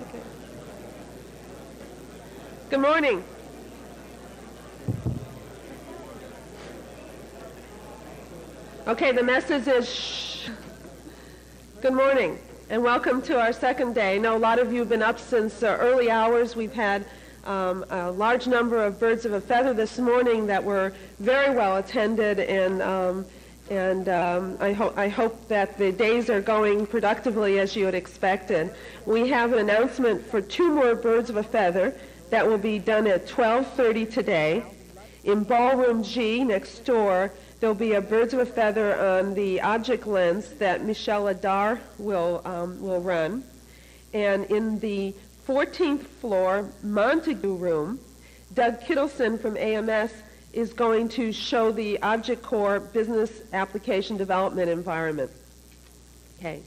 Okay. Good morning. Okay, the message is shh. Good morning, and welcome to our second day. I know a lot of you have been up since early hours. We've had a large number of birds of a feather this morning that were very well attended, and I hope that the days are going productively as you had expected. We have an announcement for 2 more birds of a feather that will be done at 12:30 today. In Ballroom G next door, there'll be a birds of a feather on the object lens that Michelle Adar will run. And in the 14th floor Montague room, Doug Kittleson from AMS is going to show the Object Core business application development environment. Okay.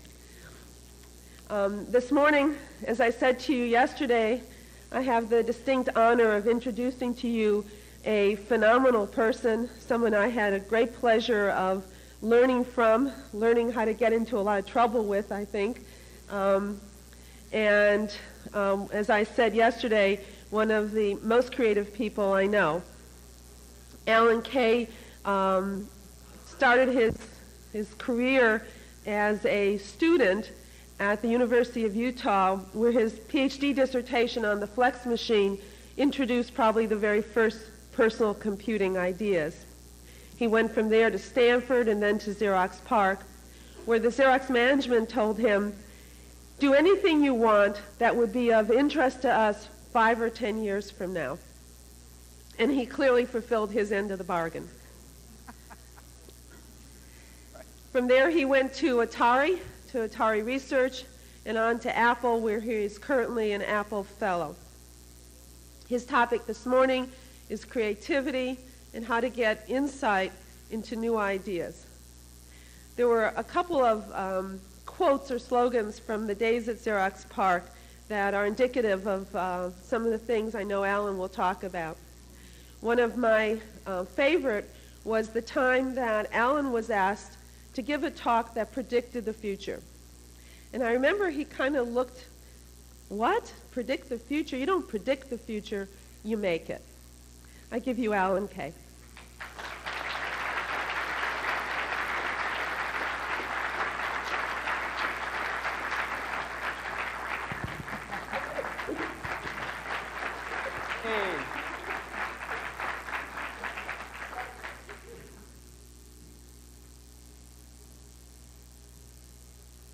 This morning, as I said to you yesterday, I have the distinct honor of introducing to you a phenomenal person, someone I had a great pleasure of learning from, learning how to get into a lot of trouble with, I think. As I said yesterday, one of the most creative people I know. Alan Kay started his career as a student at the University of Utah, where his PhD dissertation on the flex machine introduced probably the very first personal computing ideas. He went from there to Stanford and then to Xerox PARC, where the Xerox management told him, do anything you want that would be of interest to us 5 or 10 years from now. And he clearly fulfilled his end of the bargain. From there he went to Atari Research, and on to Apple, where he is currently an Apple Fellow. His topic this morning is creativity and how to get insight into new ideas. There were a couple of quotes or slogans from the days at Xerox PARC that are indicative of some of the things I know Alan will talk about. One of my favorite was the time that Alan was asked to give a talk that predicted the future. And I remember he kind of looked, what? Predict the future? You don't predict the future, you make it. I give you Alan Kay.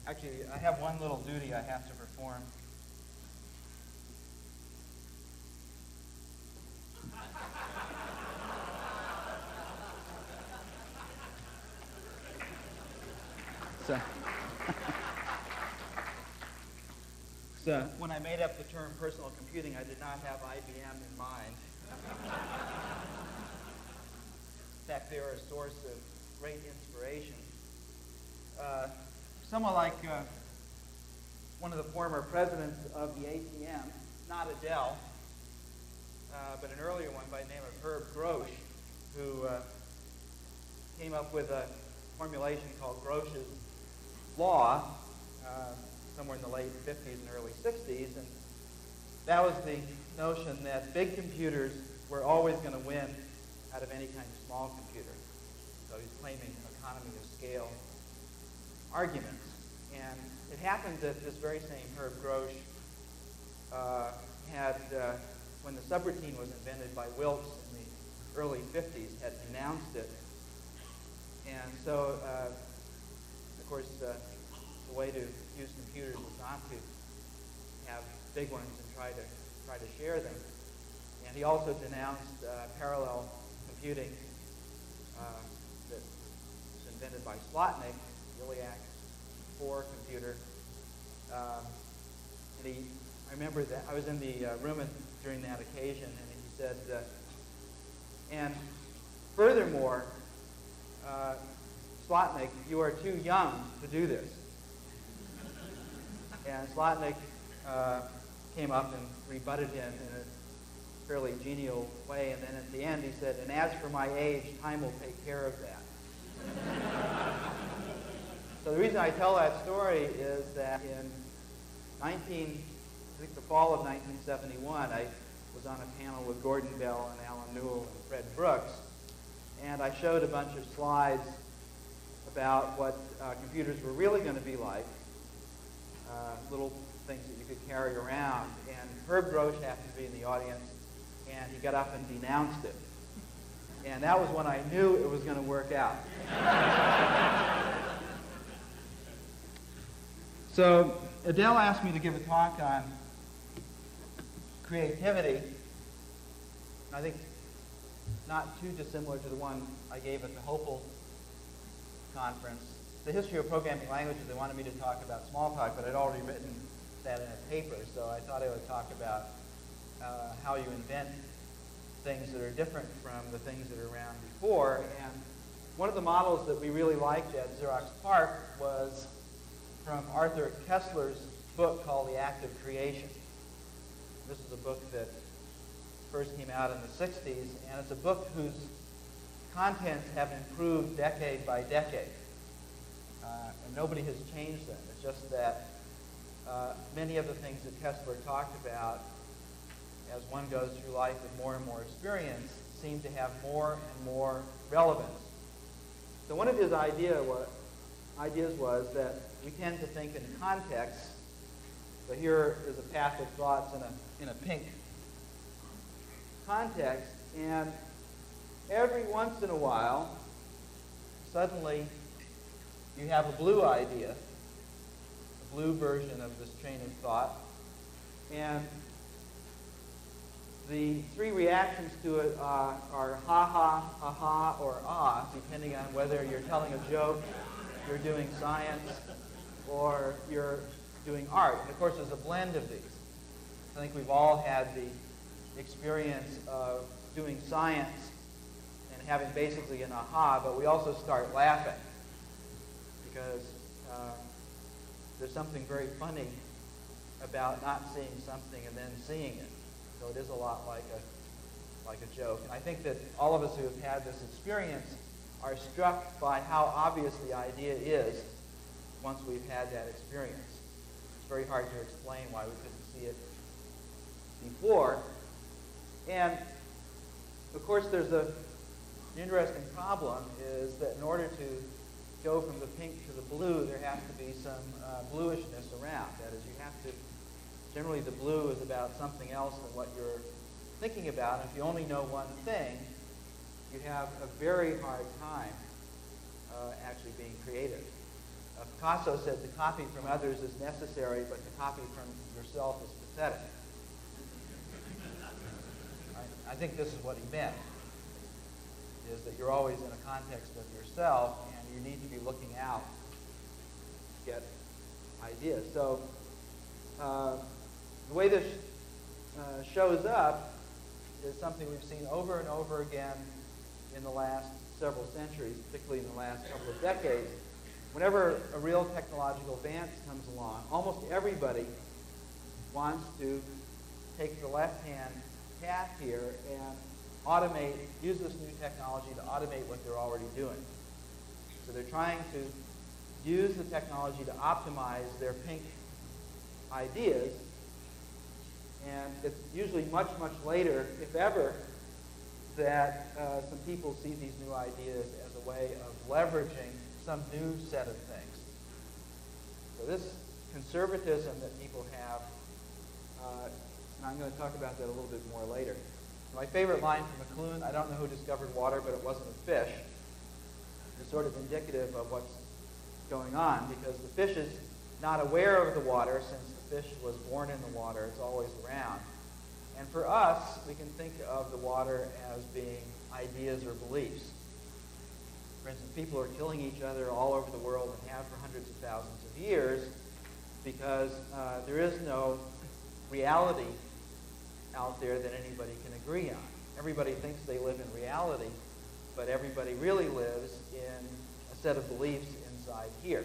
Actually, I have one little duty I have to perform. So when I made up the term personal computing, I did not have IBM in mind. In fact, they are a source of great inspiration. Someone like one of the former presidents of the ATM, not Adele, but an earlier one by the name of Herb Grosch, who came up with a formulation called Grosch's law somewhere in the late 50s and early 60s, and that was the notion that big computers were always going to win out of any kind of small computer. So he's claiming economy of scale arguments. And it happened that this very same Herb Grosch had, when the subroutine was invented by Wilkes in the early 50s, had denounced it. And so, of course, the way to use computers is not to have big ones and try to share them. And he also denounced parallel computing that was invented by Slotnick, the ILIAC 4 computer. And I remember that I was in the room during that occasion, and he said, and furthermore, Slotnick, you are too young to do this. And Slotnick came up and rebutted him in a fairly genial way, and then at the end he said, and as for my age, time will take care of that. So the reason I tell that story is that in think the fall of 1971, I was on a panel with Gordon Bell and Alan Newell and Fred Brooks, and I showed a bunch of slides about what computers were really going to be like, little things that you could carry around. And Herb Grosch happened to be in the audience, and he got up and denounced it. And that was when I knew it was going to work out. So Adele asked me to give a talk on creativity. I think not too dissimilar to the one I gave at the Hopel conference. The history of programming languages, they wanted me to talk about Smalltalk, but I'd already written that in a paper, so I thought I would talk about how you invent things that are different from the things that are around before. And one of the models that we really liked at Xerox PARC was from Arthur Kessler's book called The Act of Creation. This is a book that first came out in the 60s, and it's a book whose contents have improved decade by decade. And nobody has changed them. It's just that many of the things that Kessler talked about as one goes through life with more and more experience seem to have more and more relevance. So one of his ideas was that we tend to think in context. So here is a path of thoughts in a pink context, and every once in a while, suddenly you have a blue idea, a blue version of this train of thought, and the three reactions to it are ha-ha, ha-ha, or ah, depending on whether you're telling a joke, you're doing science, or you're doing art. And of course, there's a blend of these. I think we've all had the experience of doing science and having basically an aha, but we also start laughing because there's something very funny about not seeing something and then seeing it. So it is a lot like a joke. And I think that all of us who have had this experience are struck by how obvious the idea is once we've had that experience. It's very hard to explain why we couldn't see it before. And of course, there's an interesting problem is that in order to go from the pink to the blue, there has to be some bluishness around. That is, you have to, generally the blue is about something else than what you're thinking about. If you only know one thing, you have a very hard time actually being creative. Picasso said to copy from others is necessary, but to copy from yourself is pathetic. I think this is what he meant, is that you're always in a context of yourself, and you need to be looking out to get ideas. So the way this shows up is something we've seen over and over again in the last several centuries, particularly in the last couple of decades. Whenever a real technological advance comes along, almost everybody wants to take the left-hand path here and use this new technology to automate what they're already doing. So they're trying to use the technology to optimize their pink ideas, and it's usually much, much later, if ever, that some people see these new ideas as a way of leveraging some new set of things. So this conservatism that people have, and I'm going to talk about that a little bit more later. My favorite line from McLuhan, I don't know who discovered water, but it wasn't a fish, is sort of indicative of what's going on, because the fish is not aware of the water since the fish was born in the water. It's always around. And for us, we can think of the water as being ideas or beliefs. For instance, people are killing each other all over the world and have for hundreds of thousands of years because there is no reality out there that anybody can agree on. Everybody thinks they live in reality, but everybody really lives in a set of beliefs inside here.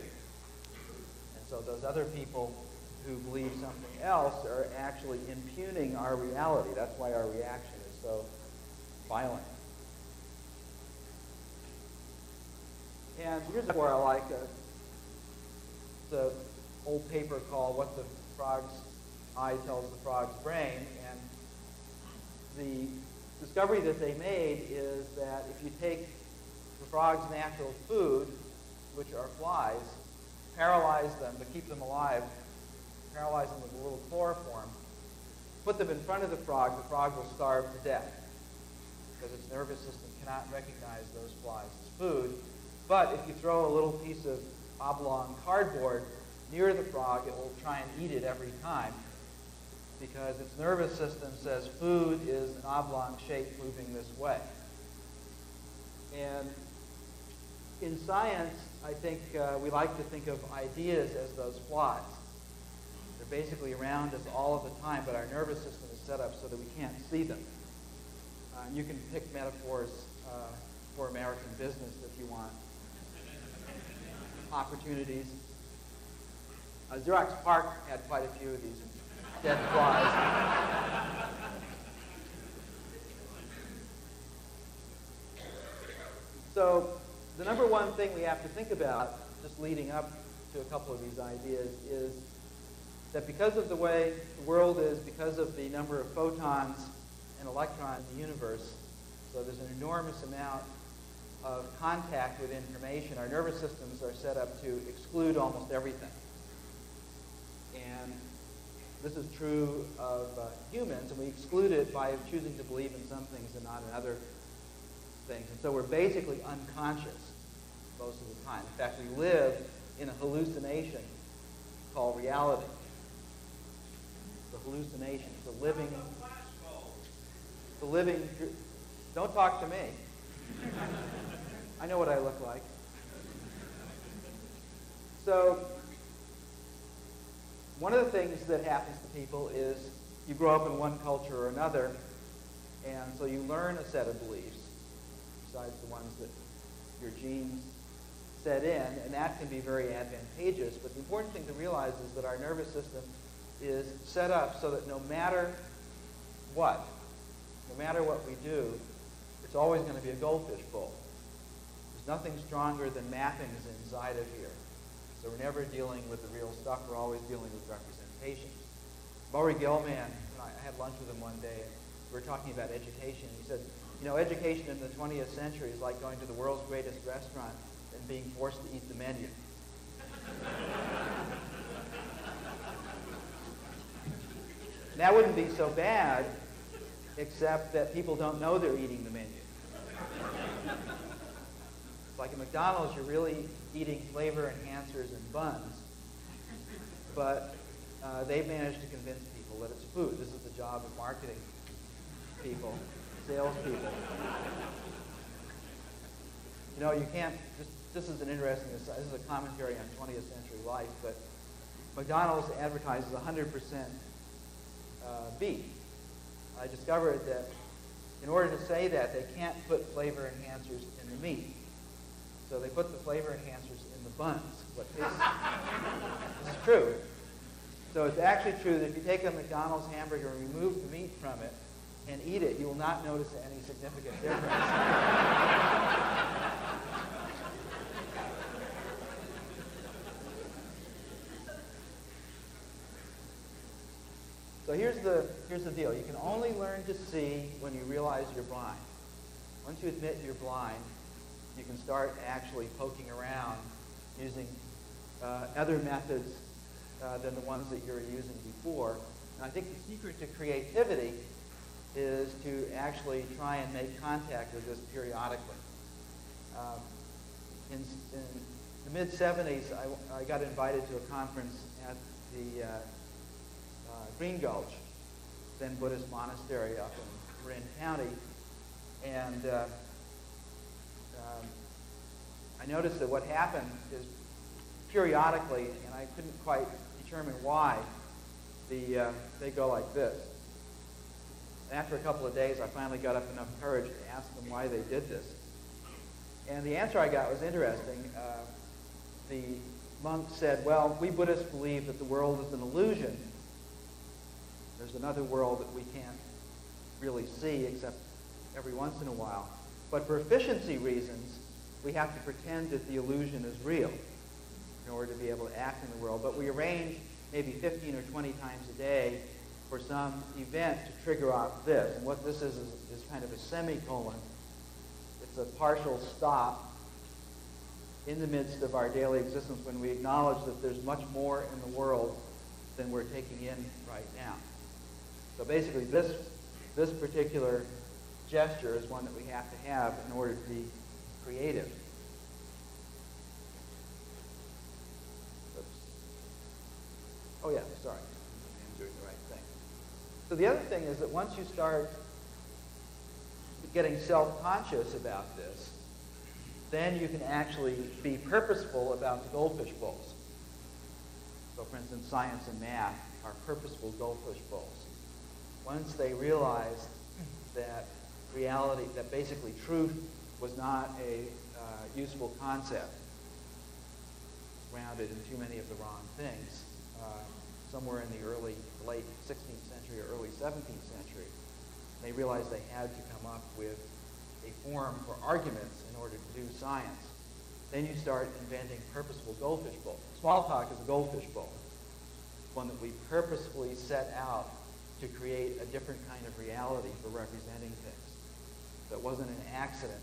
And so those other people who believe something else are actually impugning our reality. That's why our reaction is so violent. And here's where I like the old paper called What the Frogs eye tells the frog's brain. And the discovery that they made is that if you take the frog's natural food, which are flies, paralyze them but keep them alive, paralyze them with a little chloroform, put them in front of the frog will starve to death because its nervous system cannot recognize those flies as food. But if you throw a little piece of oblong cardboard near the frog, it will try and eat it every time because its nervous system says food is an oblong shape moving this way. And in science, I think we like to think of ideas as those flies. They're basically around us all of the time, but our nervous system is set up so that we can't see them. And you can pick metaphors for American business if you want. Opportunities. Xerox PARC had quite a few of these dead flies. So the number one thing we have to think about, just leading up to a couple of these ideas, is that because of the way the world is, because of the number of photons and electrons in the universe, so there's an enormous amount of contact with information, our nervous systems are set up to exclude almost everything. And this is true of humans, and we exclude it by choosing to believe in some things and not in other things. And so we're basically unconscious most of the time. In fact, we live in a hallucination called reality. The hallucination. The living, don't talk to me. I know what I look like. So, one of the things that happens to people is you grow up in one culture or another, and so you learn a set of beliefs, besides the ones that your genes set in, and that can be very advantageous. But the important thing to realize is that our nervous system is set up so that no matter what we do, it's always going to be a goldfish bowl. There's nothing stronger than mappings inside of here. So we're never dealing with the real stuff. We're always dealing with representations. Maury Gell-Mann, I had lunch with him one day, and we were talking about education. He said, education in the 20th century is like going to the world's greatest restaurant and being forced to eat the menu. And that wouldn't be so bad, except that people don't know they're eating the menu. Like at McDonald's, you're really eating flavor enhancers and buns, but they've managed to convince people that it's food. This is the job of marketing people, salespeople. You can't, this is an interesting, this is a commentary on 20th century life, but McDonald's advertises 100% beef. I discovered that in order to say that, they can't put flavor enhancers in the meat. So they put the flavor enhancers in the buns. This is true. So it's actually true that if you take a McDonald's hamburger and remove the meat from it and eat it, you will not notice any significant difference. So here's the deal. You can only learn to see when you realize you're blind. Once you admit you're blind, you can start actually poking around using other methods than the ones that you were using before. And I think the secret to creativity is to actually try and make contact with this periodically. In the mid-'70s, I got invited to a conference at the Green Gulch, then Buddhist monastery up in Marin County, and I noticed that what happened is periodically, and I couldn't quite determine why, they go like this. And after a couple of days, I finally got up enough courage to ask them why they did this. And the answer I got was interesting. The monk said, well, we Buddhists believe that the world is an illusion. There's another world that we can't really see except every once in a while. But for efficiency reasons, we have to pretend that the illusion is real in order to be able to act in the world. But we arrange maybe 15 or 20 times a day for some event to trigger off this. And what this is kind of a semicolon. It's a partial stop in the midst of our daily existence when we acknowledge that there's much more in the world than we're taking in right now. So basically, this particular gesture is one that we have to have in order to be creative. Oops. Oh yeah, sorry. I'm doing the right thing. So the other thing is that once you start getting self-conscious about this, then you can actually be purposeful about the goldfish bowls. So for instance, science and math are purposeful goldfish bowls. Once they realized that reality, that basically truth was not a useful concept, grounded in too many of the wrong things, somewhere in the late 16th century or early 17th century, they realized they had to come up with a form for arguments in order to do science. Then you start inventing purposeful goldfish bowls. Smalltalk is a goldfish bowl, one that we purposefully set out to create a different kind of reality for representing things. That wasn't an accident.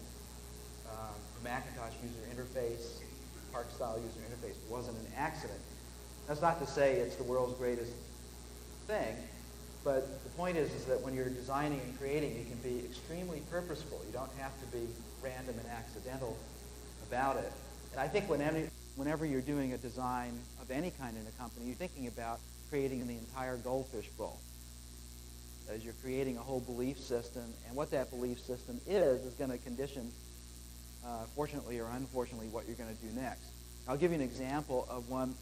The Macintosh user interface, Park-style user interface wasn't an accident. That's not to say it's the world's greatest thing, but the point is that when you're designing and creating, you can be extremely purposeful. You don't have to be random and accidental about it. And I think whenever you're doing a design of any kind in a company, you're thinking about creating the entire goldfish bowl. As you're creating a whole belief system, and what that belief system is going to condition, fortunately or unfortunately, what you're going to do next. I'll give you an example of one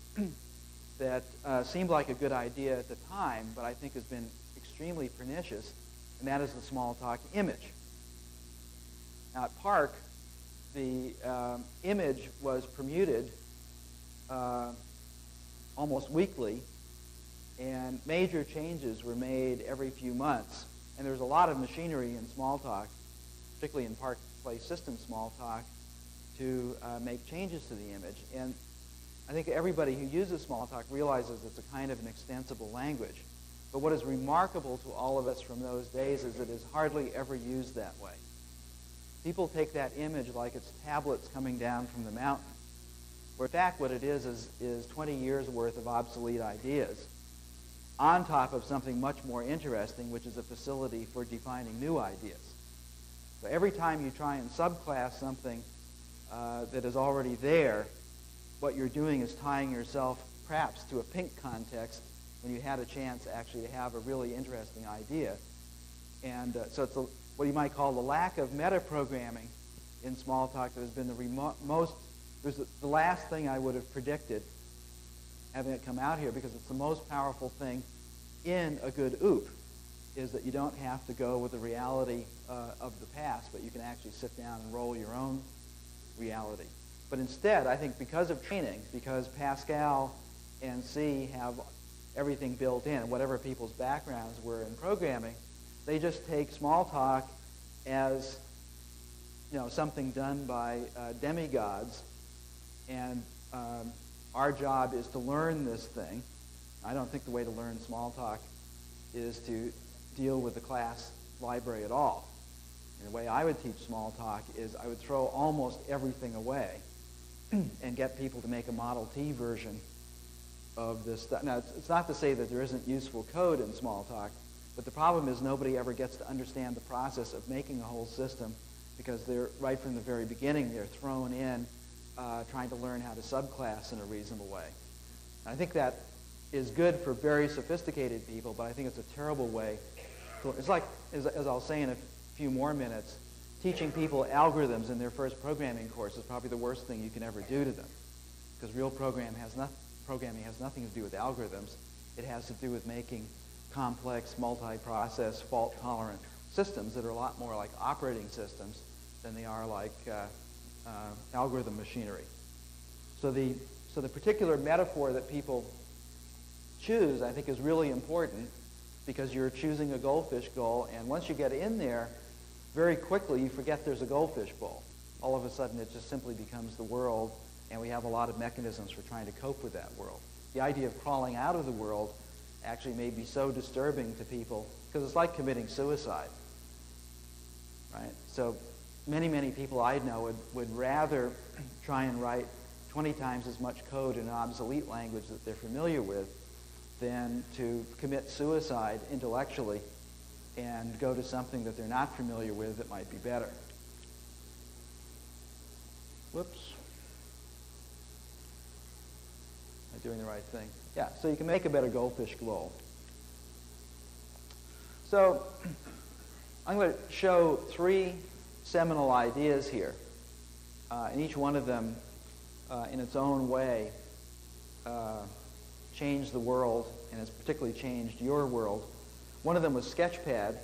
that seemed like a good idea at the time, but I think has been extremely pernicious, and that is the Smalltalk image. Now at Park, the image was permuted almost weekly, and major changes were made every few months. And there's a lot of machinery in Smalltalk, particularly in ParcPlace system Smalltalk, to make changes to the image. And I think everybody who uses Smalltalk realizes it's a kind of an extensible language. But what is remarkable to all of us from those days is it is hardly ever used that way. People take that image like it's tablets coming down from the mountain, where in fact what it is 20 years worth of obsolete ideas on top of something much more interesting, which is a facility for defining new ideas. So every time you try and subclass something that is already there, what you're doing is tying yourself perhaps to a pink context when you had a chance actually to have a really interesting idea. And so it's what you might call the lack of metaprogramming in Smalltalk that has been the last thing I would have predicted having it come out here, because it's the most powerful thing in a good OOP, is that you don't have to go with the reality of the past, but you can actually sit down and roll your own reality. But instead, I think because of training, because Pascal and C have everything built in, whatever people's backgrounds were in programming, they just take Smalltalk as something done by demigods, and our job is to learn this thing. I don't think the way to learn Smalltalk is to deal with the class library at all. And the way I would teach Smalltalk is I would throw almost everything away and get people to make a Model T version of this stuff. Now, it's not to say that there isn't useful code in Smalltalk, but the problem is nobody ever gets to understand the process of making a whole system, because they're right from the very beginning, they're thrown in trying to learn how to subclass in a reasonable way. And I think that is good for very sophisticated people, but I think it's a terrible way. It's like, as I'll say in a few more minutes, teaching people algorithms in their first programming course is probably the worst thing you can ever do to them, because real programming has nothing to do with algorithms. It has to do with making complex, multi-process, fault-tolerant systems that are a lot more like operating systems than they are like algorithm machinery. So the particular metaphor that people choose, I think, is really important, because you're choosing a goldfish bowl, and once you get in there, very quickly you forget there's a goldfish bowl. All of a sudden it just simply becomes the world, and we have a lot of mechanisms for trying to cope with that world. the idea of crawling out of the world actually may be so disturbing to people, because it's like committing suicide, right? So many people I know would rather try and write 20 times as much code in an obsolete language that they're familiar with than to commit suicide intellectually and go to something that they're not familiar with that might be better. Whoops. Am I doing the right thing? Yeah, so you can make a better goldfish glow. So I'm going to show 3 seminal ideas here, and each one of them, in its own way, changed the world, and has particularly changed your world. One of them was Sketchpad,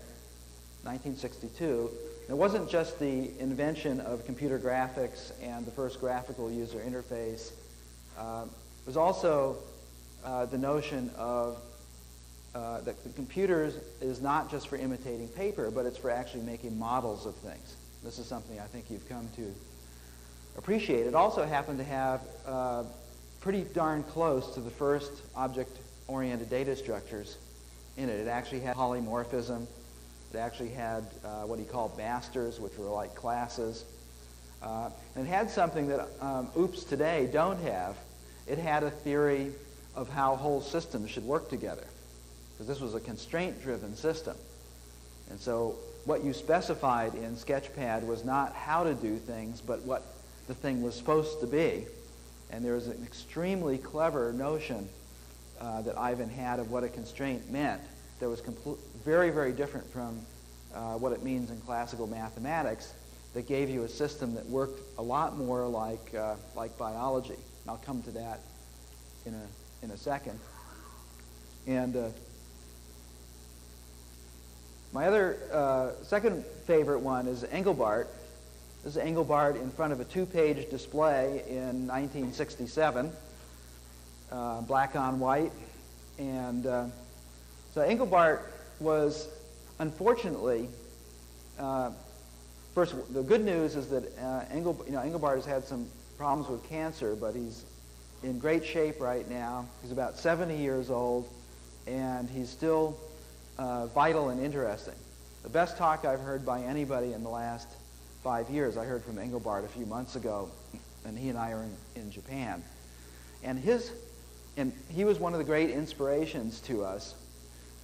1962. It wasn't just the invention of computer graphics and the first graphical user interface. It was also the notion of that the computer is not just for imitating paper, but it's for actually making models of things. This is something I think you've come to appreciate. It also happened to have pretty darn close to the first object-oriented data structures in it. It actually had polymorphism. It actually had what he called masters, which were like classes. And it had something that OOPs today don't have. It had a theory of how whole systems should work together, because this was a constraint-driven system. And so what you specified in Sketchpad was not how to do things, but what the thing was supposed to be. And there was an extremely clever notion that Ivan had of what a constraint meant that was very different from what it means in classical mathematics, that gave you a system that worked a lot more like biology. And I'll come to that in a second. And my other second favorite one is Engelbart. This is Engelbart in front of a 2-page display in 1967, black on white. And so Engelbart was, unfortunately, first, the good news is that Engelbart has had some problems with cancer, but he's in great shape right now. He's about 70 years old, and he's still vital and interesting. The best talk I've heard by anybody in the last 5 years, I heard from Engelbart a few months ago, and he and I are in Japan. And he was one of the great inspirations to us,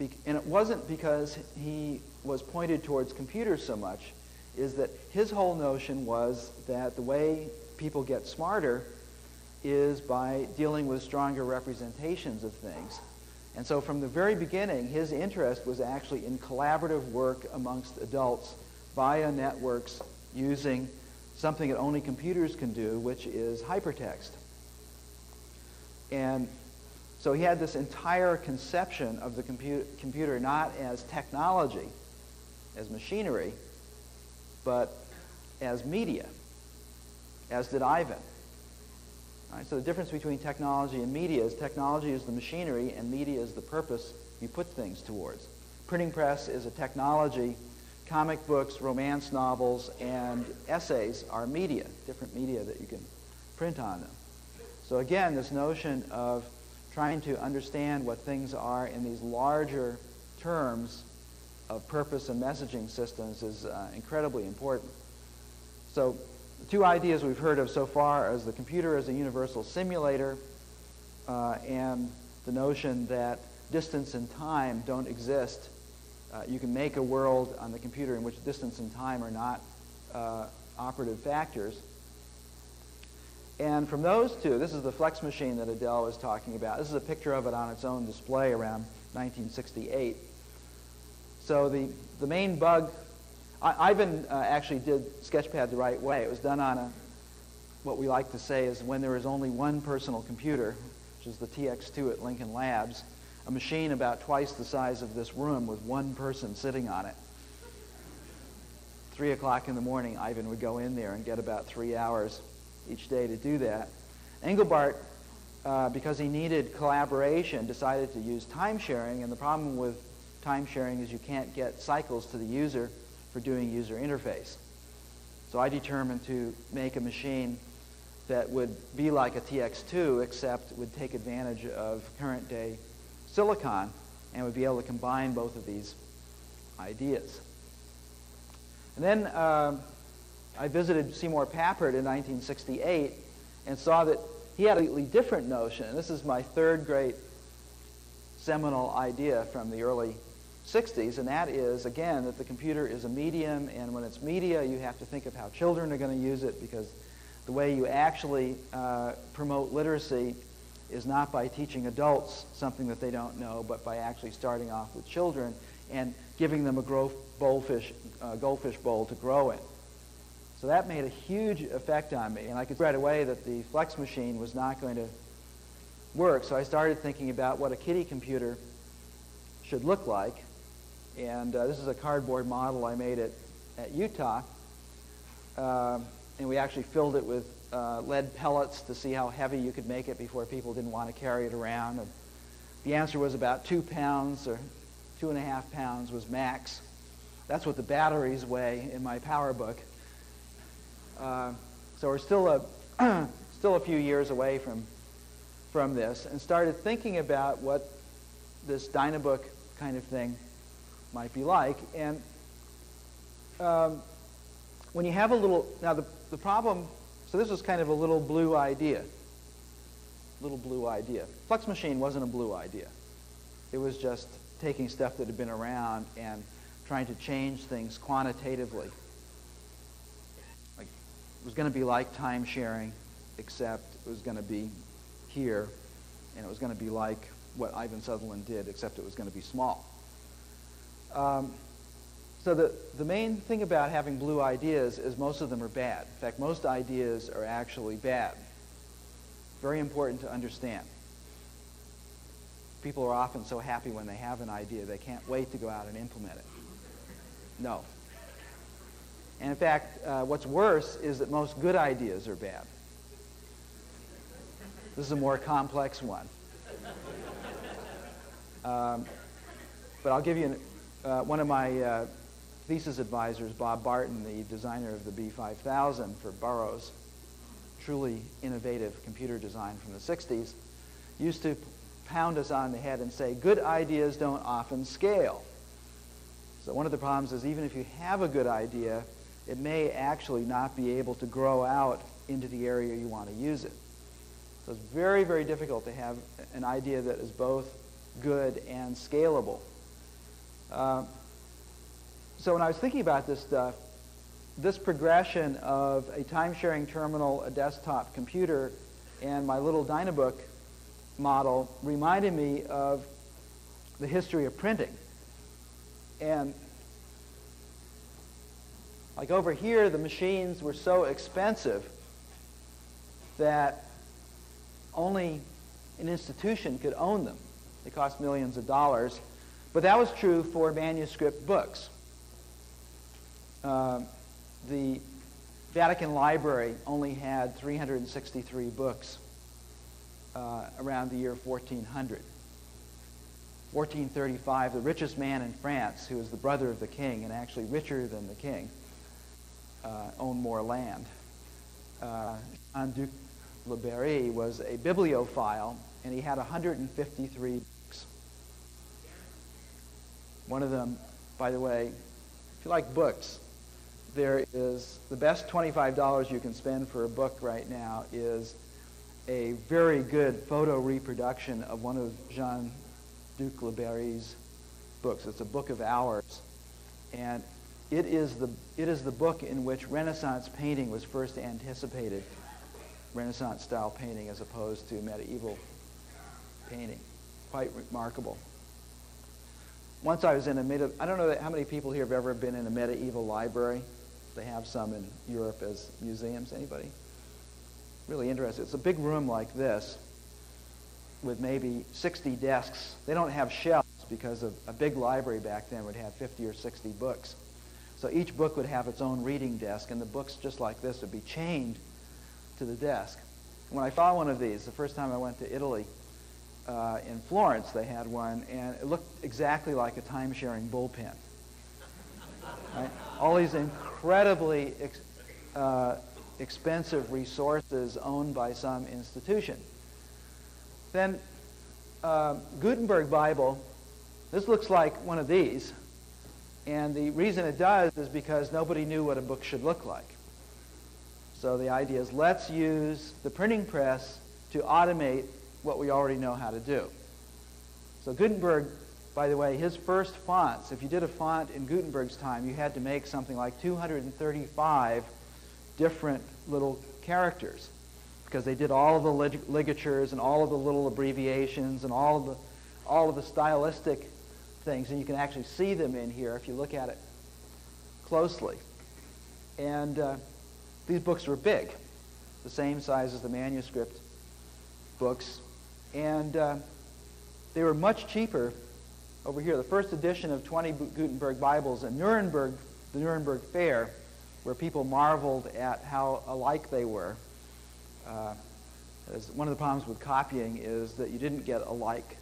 and it wasn't because he was pointed towards computers so much, is that his whole notion was that the way people get smarter is by dealing with stronger representations of things. And so from the very beginning, his interest was actually in collaborative work amongst adults via networks using something that only computers can do, which is hypertext. And so he had this entire conception of the computer not as technology, as machinery, but as media, as did Ivan. All right, so the difference between technology and media is technology is the machinery and media is the purpose you put things towards. Printing press is a technology. Comic books, romance novels, and essays are media, different media that you can print on them. So again, this notion of trying to understand what things are in these larger terms of purpose and messaging systems is incredibly important. So the 2 ideas we've heard of so far is the computer as a universal simulator and the notion that distance and time don't exist. You can make a world on the computer in which distance and time are not operative factors. And from those 2, this is the flex machine that Adele was talking about. This is a picture of it on its own display around 1968. So the main bug, Ivan actually did Sketchpad the right way. It was done on what we like to say is when there is only one personal computer, which is the TX2 at Lincoln Labs, a machine about twice the size of this room with one person sitting on it. 3 o'clock in the morning, Ivan would go in there and get about 3 hours each day to do that. Engelbart, because he needed collaboration, decided to use time sharing, and the problem with time sharing is you can't get cycles to the user for doing user interface. So I determined to make a machine that would be like a TX2, except would take advantage of current day silicon and would be able to combine both of these ideas. And then I visited Seymour Papert in 1968 and saw that he had a completely different notion. And this is my third great seminal idea from the early 60s, and that is, again, that the computer is a medium, and when it's media, you have to think of how children are going to use it, because the way you actually promote literacy is not by teaching adults something that they don't know, but by actually starting off with children and giving them a goldfish bowl to grow in. So that made a huge effect on me, and I could see right away that the flex machine was not going to work. So I started thinking about what a kiddie computer should look like, and this is a cardboard model I made at Utah, and we actually filled it with lead pellets to see how heavy you could make it before people didn't want to carry it around. And the answer was about 2 pounds or 2.5 pounds was max. That's what the batteries weigh in my PowerBook. So we're still a few years away from this, and started thinking about what this Dynabook kind of thing might be like. And when you have a little, now the problem, so this was kind of a little blue idea. Flex machine wasn't a blue idea. It was just taking stuff that had been around and trying to change things quantitatively. Like, it was going to be like time sharing, except it was going to be here, and it was going to be like what Ivan Sutherland did, except it was going to be small. So the main thing about having blue ideas is most of them are bad. In fact, most ideas are actually bad. Very important to understand. People are often so happy when they have an idea, they can't wait to go out and implement it. No. And in fact, what's worse is that most good ideas are bad. This is a more complex one. But I'll give you one of my thesis advisors, Bob Barton, the designer of the B5000 for Burroughs, truly innovative computer design from the 60s, used to pound us on the head and say, good ideas don't often scale. So one of the problems is even if you have a good idea, it may actually not be able to grow out into the area you want to use it. So it's very, very difficult to have an idea that is both good and scalable. So when I was thinking about this stuff, this progression of a time-sharing terminal, a desktop computer, and my little Dynabook model reminded me of the history of printing. And like over here, the machines were so expensive that only an institution could own them. They cost millions of dollars. But that was true for manuscript books. The Vatican Library only had 363 books around the year 1400. 1435, the richest man in France, who was the brother of the king and actually richer than the king, owned more land. Jean-Duc Le Berry was a bibliophile, and he had 153 books. One of them, by the way, if you like books, there is the best $25 you can spend for a book right now is a very good photo reproduction of one of Jean-Duc Le Berry's books. It's a book of hours, and it is the book in which Renaissance painting was first anticipated. Renaissance-style painting as opposed to medieval painting. Quite remarkable. Once I was in I don't know how many people here have ever been in a medieval library. They have some in Europe as museums. Anybody? Really interesting. It's a big room like this with maybe 60 desks. They don't have shelves because a big library back then would have 50 or 60 books. So each book would have its own reading desk, and the books just like this would be chained to the desk. When I saw one of these, the first time I went to Italy, in Florence, they had one, and it looked exactly like a time-sharing bullpen. Right? All these incredibly expensive resources owned by some institution. Then Gutenberg Bible, this looks like one of these. And the reason it does is because nobody knew what a book should look like. So the idea is, let's use the printing press to automate what we already know how to do. So Gutenberg, by the way, his first fonts, if you did a font in Gutenberg's time, you had to make something like 235 different little characters, because they did all of the ligatures and all of the little abbreviations and all of the stylistic things, and you can actually see them in here if you look at it closely. And these books were big, the same size as the manuscript books, and they were much cheaper. Over here, the first edition of 20 Gutenberg Bibles in Nuremberg, the Nuremberg Fair, where people marveled at how alike they were. As one of the problems with copying is that you didn't get alike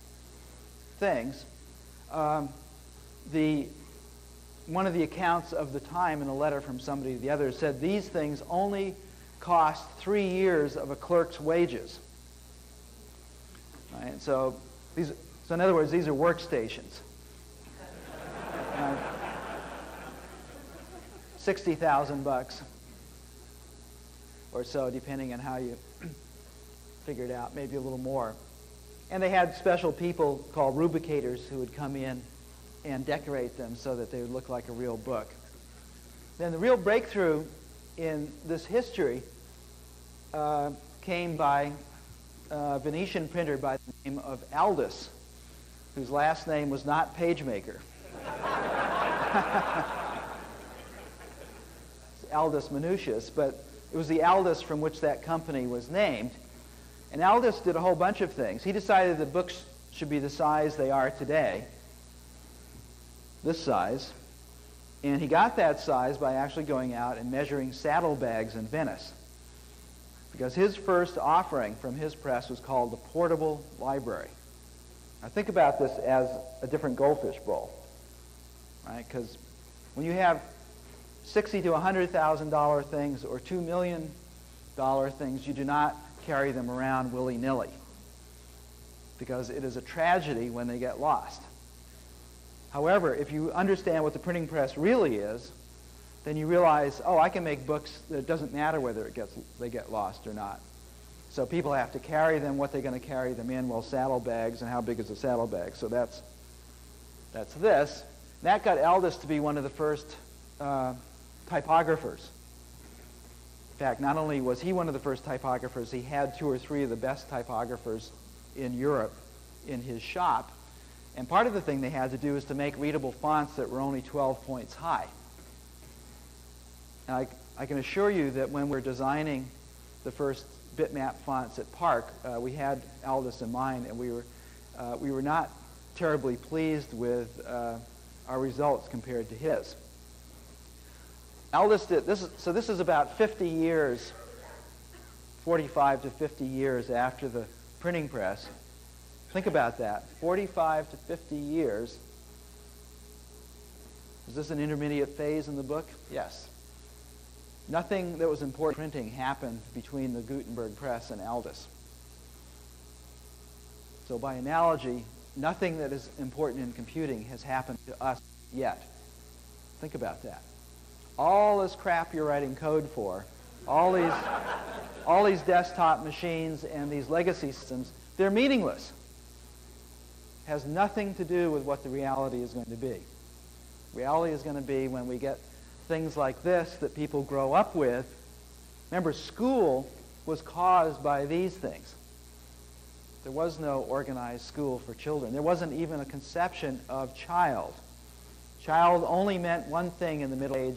things. One of the accounts of the time in a letter from somebody to the other said these things only cost 3 years of a clerk's wages. Right? So in other words, these are workstations. 60,000 bucks or so, depending on how you figure it out, maybe a little more. And they had special people called rubricators who would come in and decorate them so that they would look like a real book. Then the real breakthrough in this history came by a Venetian printer by the name of Aldus, whose last name was not PageMaker. Aldus Manutius, but it was the Aldus from which that company was named. And Aldus did a whole bunch of things. He decided that books should be the size they are today, this size, and he got that size by actually going out and measuring saddlebags in Venice. Because his first offering from his press was called the Portable Library. Now think about this as a different goldfish bowl, right? Because when you have $60,000 to $100,000 things or $2 million things, you do not carry them around willy-nilly, because it is a tragedy when they get lost. However, if you understand what the printing press really is, then you realize, oh, I can make books that it doesn't matter whether they get lost or not. So people have to carry them, what they're going to carry them in, well, saddlebags, and how big is a saddlebag? So that's this. That got Aldus to be one of the first typographers. In fact, not only was he one of the first typographers, he had 2 or 3 of the best typographers in Europe in his shop. And part of the thing they had to do is to make readable fonts that were only 12 points high. And I can assure you that when we're designing the first bitmap fonts at Parc, we had Aldus in mind, and we were not terribly pleased with our results compared to his. Aldus did this. So this is about 50 years, 45 to 50 years after the printing press. Think about that. 45 to 50 years. Is this an intermediate phase in the book? Yes. Nothing that was important in printing happened between the Gutenberg press and Aldus. So by analogy, nothing that is important in computing has happened to us yet. Think about that. All this crap you're writing code for, all these desktop machines and these legacy systems, they're meaningless. Has nothing to do with what the reality is going to be. Reality is going to be when we get things like this that people grow up with. Remember, school was caused by these things. There was no organized school for children. There wasn't even a conception of child. Child only meant one thing in the Middle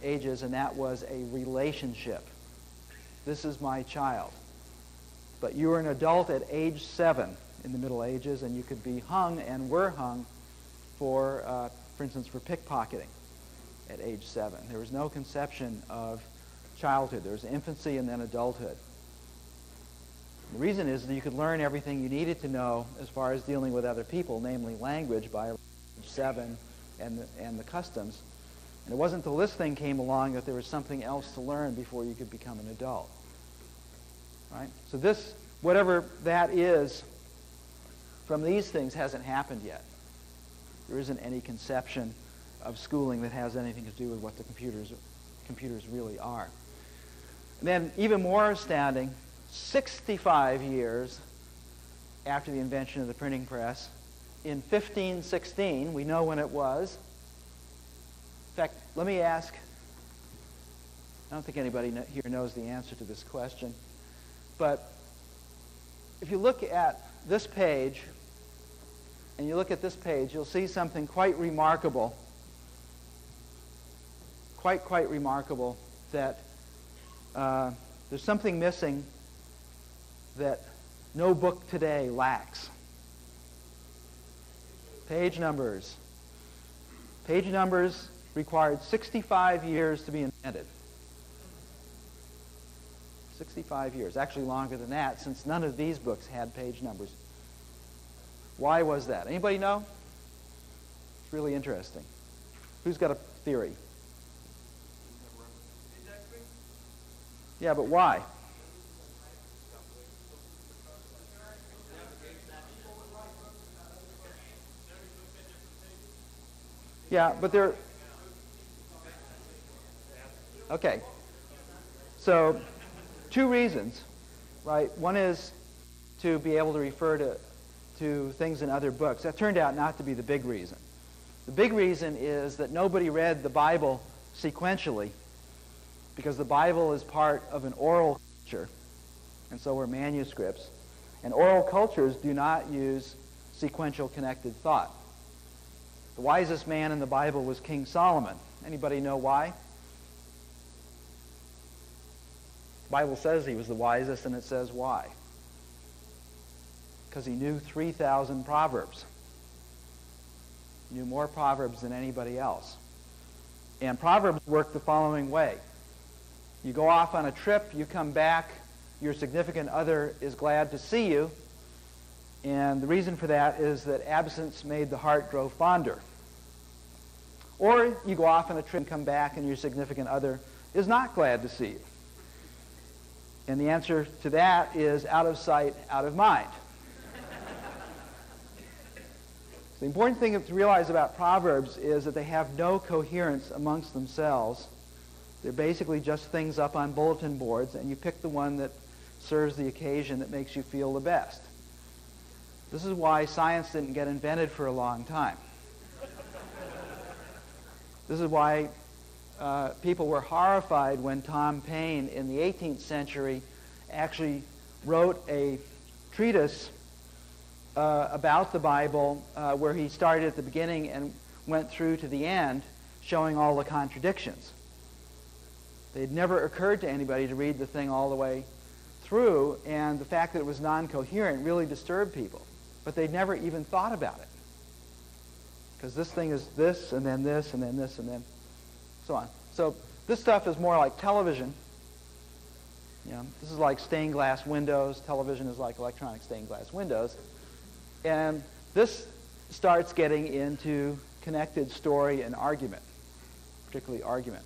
Ages, and that was a relationship. This is my child. But you were an adult at age 7 in the Middle Ages, and you could be hung and were hung for instance, for pickpocketing at age 7. There was no conception of childhood. There was infancy and then adulthood. The reason is that you could learn everything you needed to know as far as dealing with other people, namely language, by age 7 and the customs. And it wasn't until this thing came along that there was something else to learn before you could become an adult. Right? So this, whatever that is, from these things hasn't happened yet. There isn't any conception of schooling that has anything to do with what the computers really are. And then, even more astounding, 65 years after the invention of the printing press, in 1516, we know when it was. In fact, let me ask, I don't think anybody here knows the answer to this question, but if you look at this page, and you look at this page, you'll see something quite remarkable, quite remarkable, that there's something missing that no book today lacks. Page numbers. Page numbers required 65 years to be invented. 65 years, actually longer than that, since none of these books had page numbers. Why was that? Anybody know? It's really interesting. Who's got a theory? Yeah, but why? Yeah, but there... Okay. So, two reasons, right? One is to be able to refer to things in other books. That turned out not to be the big reason. The big reason is that nobody read the Bible sequentially, because the Bible is part of an oral culture, and so are manuscripts. And oral cultures do not use sequential connected thought. The wisest man in the Bible was King Solomon. Anybody know why? The Bible says he was the wisest, and it says why. Because he knew 3,000 proverbs. He knew more proverbs than anybody else. And proverbs work the following way. You go off on a trip, you come back, your significant other is glad to see you, and the reason for that is that absence made the heart grow fonder. Or you go off on a trip and come back, and your significant other is not glad to see you. And the answer to that is out of sight, out of mind. The important thing to realize about Proverbs is that they have no coherence amongst themselves. They're basically just things up on bulletin boards, and you pick the one that serves the occasion that makes you feel the best. This is why science didn't get invented for a long time. This is why people were horrified when Tom Paine in the 18th century actually wrote a treatise about the Bible where he started at the beginning and went through to the end, showing all the contradictions. It had never occurred to anybody to read the thing all the way through, and the fact that it was non-coherent really disturbed people. But they'd never even thought about it. Because this thing is this, and then this, and then this, and then so on. So this stuff is more like television. You know, this is like stained glass windows. Television is like electronic stained glass windows. And this starts getting into connected story and argument, particularly argument.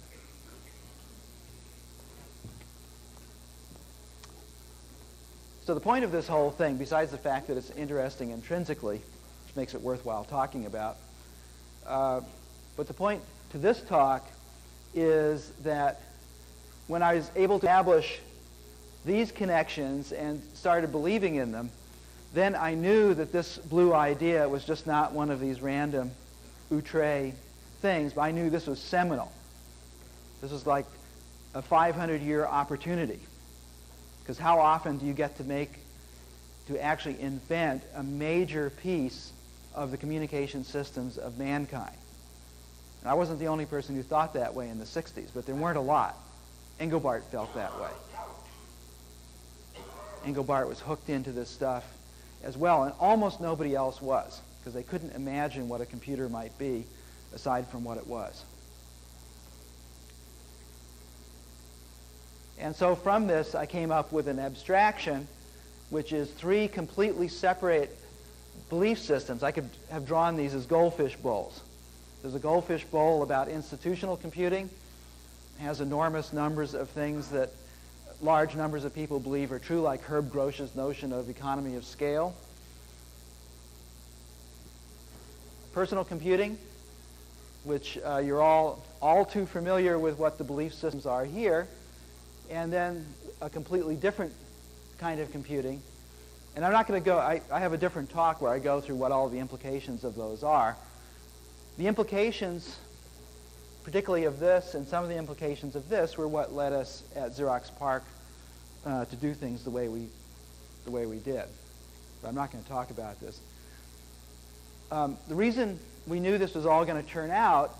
So the point of this whole thing, besides the fact that it's interesting intrinsically, which makes it worthwhile talking about, but the point to this talk is that when I was able to establish these connections and started believing in them, then I knew that this blue idea was just not one of these random outre things, but I knew this was seminal. This was like a 500-year opportunity. Because how often do you get to actually invent a major piece of the communication systems of mankind? And I wasn't the only person who thought that way in the 60s, but there weren't a lot. Engelbart felt that way. Engelbart was hooked into this stuff as well, and almost nobody else was, because they couldn't imagine what a computer might be aside from what it was. And so from this, I came up with an abstraction, which is 3 completely separate belief systems. I could have drawn these as goldfish bowls. There's a goldfish bowl about institutional computing. It has enormous numbers of things that large numbers of people believe are true, like Herb Grosch's notion of economy of scale. Personal computing, which you're all too familiar with what the belief systems are here, and then a completely different kind of computing. And I'm not going to go, I have a different talk where I go through what all the implications of those are. The implications, particularly of this, and some of the implications of this, were what led us at Xerox PARC to do things the way we did. But I'm not going to talk about this. The reason we knew this was all going to turn out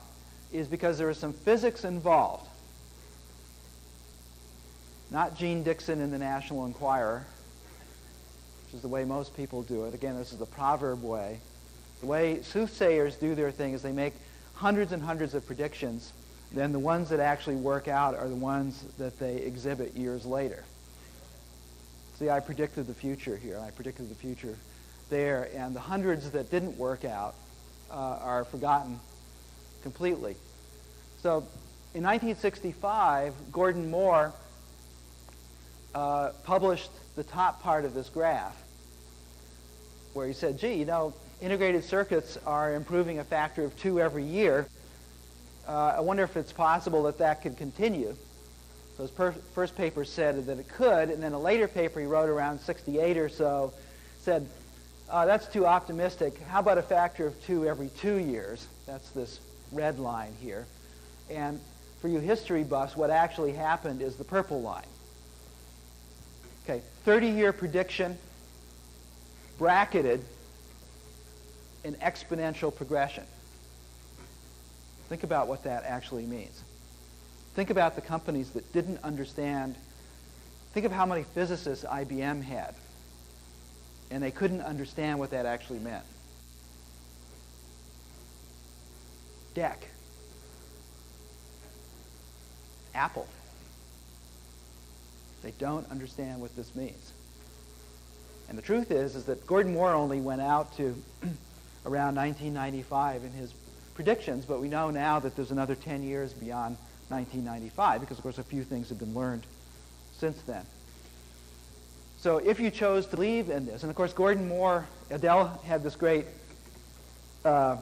is because there was some physics involved. Not Gene Dixon in the National Enquirer, which is the way most people do it. Again, this is the proverb way. The way soothsayers do their thing is they make hundreds and hundreds of predictions. Then the ones that actually work out are the ones that they exhibit years later. See, I predicted the future here. I predicted the future there. And the hundreds that didn't work out are forgotten completely. So in 1965, Gordon Moore published the top part of this graph, where he said, gee, you know, integrated circuits are improving a factor of 2 every year. I wonder if it's possible that that could continue. So his first paper said that it could, and then a later paper he wrote around 68 or so said, that's too optimistic. How about a factor of 2 every 2 years? That's this red line here. And for you history buffs, what actually happened is the purple line. Okay, 30-year prediction, bracketed in exponential progression. Think about what that actually means. Think about the companies that didn't understand. Think of how many physicists IBM had, and they couldn't understand what that actually meant. DEC. Apple. They don't understand what this means. And the truth is that Gordon Moore only went out to around 1995 in his predictions, but we know now that there's another 10 years beyond 1995 because, of course, a few things have been learned since then. So if you chose to believe in this, and of course Gordon Moore, Adele had this great thing,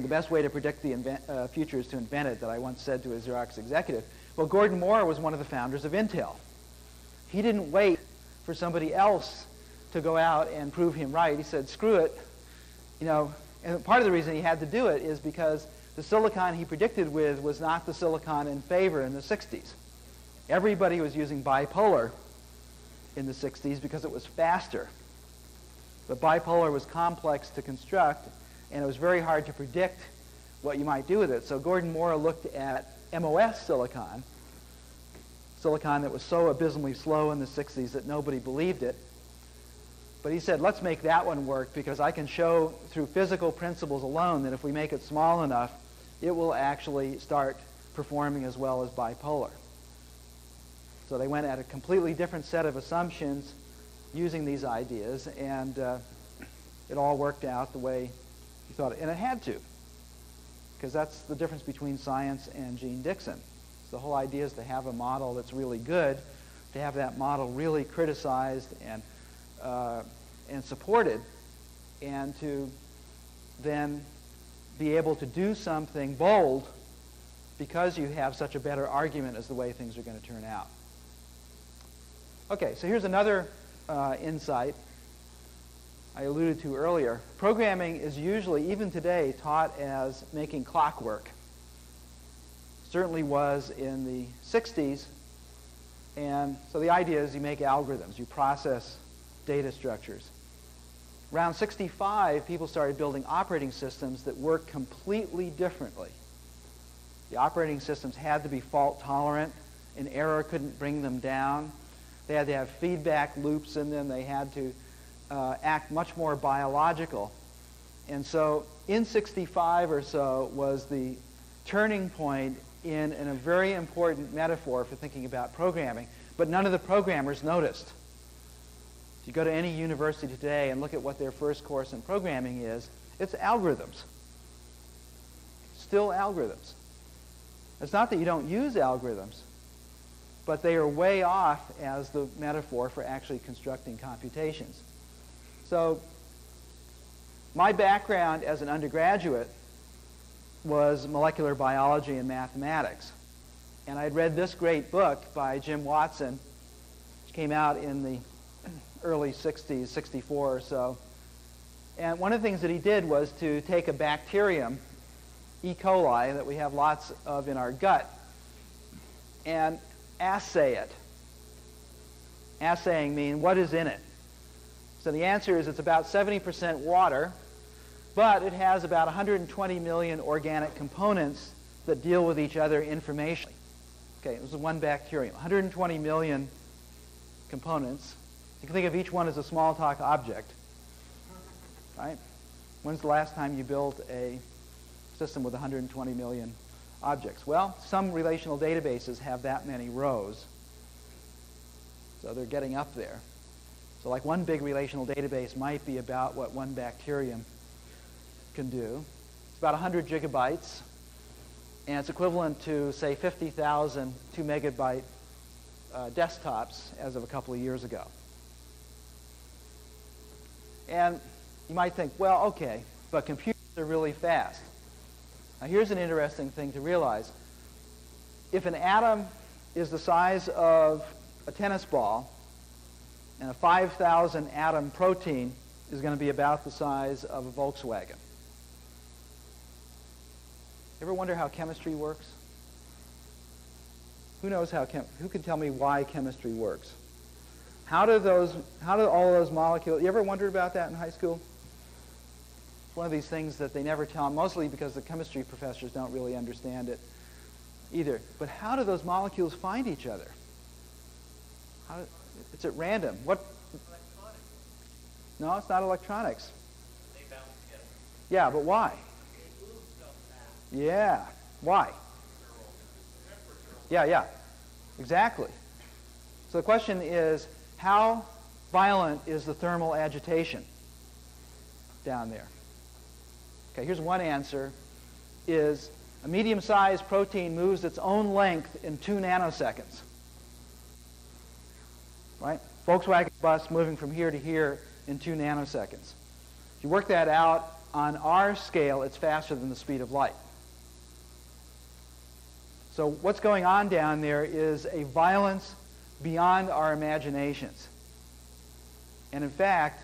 the best way to predict the future is to invent it, that I once said to a Xerox executive. Well, Gordon Moore was one of the founders of Intel. He didn't wait for somebody else to go out and prove him right. He said, screw it. You know, and part of the reason he had to do it is because the silicon he predicted with was not the silicon in favor in the 60s. Everybody was using bipolar in the 60s because it was faster. But bipolar was complex to construct, and it was very hard to predict what you might do with it. So Gordon Moore looked at MOS silicon that was so abysmally slow in the 60s that nobody believed it. But he said, let's make that one work because I can show through physical principles alone that if we make it small enough, it will actually start performing as well as bipolar. So they went at a completely different set of assumptions using these ideas, and it all worked out the way he thought it. And it had to, because that's the difference between science and Gene Dixon. So the whole idea is to have a model that's really good, to have that model really criticized and supported, and to then be able to do something bold because you have such a better argument as the way things are going to turn out. Okay, so here's another insight I alluded to earlier. Programming is usually, even today, taught as making clockwork. Certainly was in the 60s. And so the idea is you make algorithms, you process data structures. Around 65, people started building operating systems that work completely differently. The operating systems had to be fault tolerant. An error couldn't bring them down. They had to have feedback loops in them. They had to act much more biological. And so in 65 or so was the turning point in a very important metaphor for thinking about programming. But none of the programmers noticed. If you go to any university today and look at what their first course in programming is, it's algorithms. still algorithms. It's not that you don't use algorithms, but they are way off as the metaphor for actually constructing computations. So my background as an undergraduate was molecular biology and mathematics. And I'd read this great book by Jim Watson, which came out in the early 60s, 64 or so. And one of the things that he did was to take a bacterium, E. coli, that we have lots of in our gut, and assay it. Assaying means what is in it. So the answer is it's about 70% water, but it has about 120 million organic components that deal with each other informationally. Okay, this is one bacterium, 120 million components. You can think of each one as a Smalltalk object, right? When's the last time you built a system with 120 million objects? Well, some relational databases have that many rows, so they're getting up there. So like one big relational database might be about what one bacterium can do. It's about 100 gigabytes, and it's equivalent to, say, 50,000 2-megabyte desktops as of a couple of years ago. And you might think, well, okay, but computers are really fast. Now here's an interesting thing to realize. If an atom is the size of a tennis ball, and a 5,000 atom protein is going to be about the size of a Volkswagen. Ever wonder how chemistry works? Who knows who can tell me why chemistry works? How do all those molecules, you ever wondered about that in high school? It's one of these things that they never tell them, mostly because the chemistry professors don't really understand it either. But how do those molecules find each other? It's at random. What? Electronics. No, it's not electronics. They bounce together. Yeah, but why? They move so fast. Yeah. Why? Yeah, exactly. So the question is, how violent is the thermal agitation down there? Okay, here's one answer, is a medium-sized protein moves its own length in 2 nanoseconds. Right? Volkswagen bus moving from here to here in 2 nanoseconds. If you work that out, on our scale, it's faster than the speed of light. So what's going on down there is a violence beyond our imaginations. And in fact,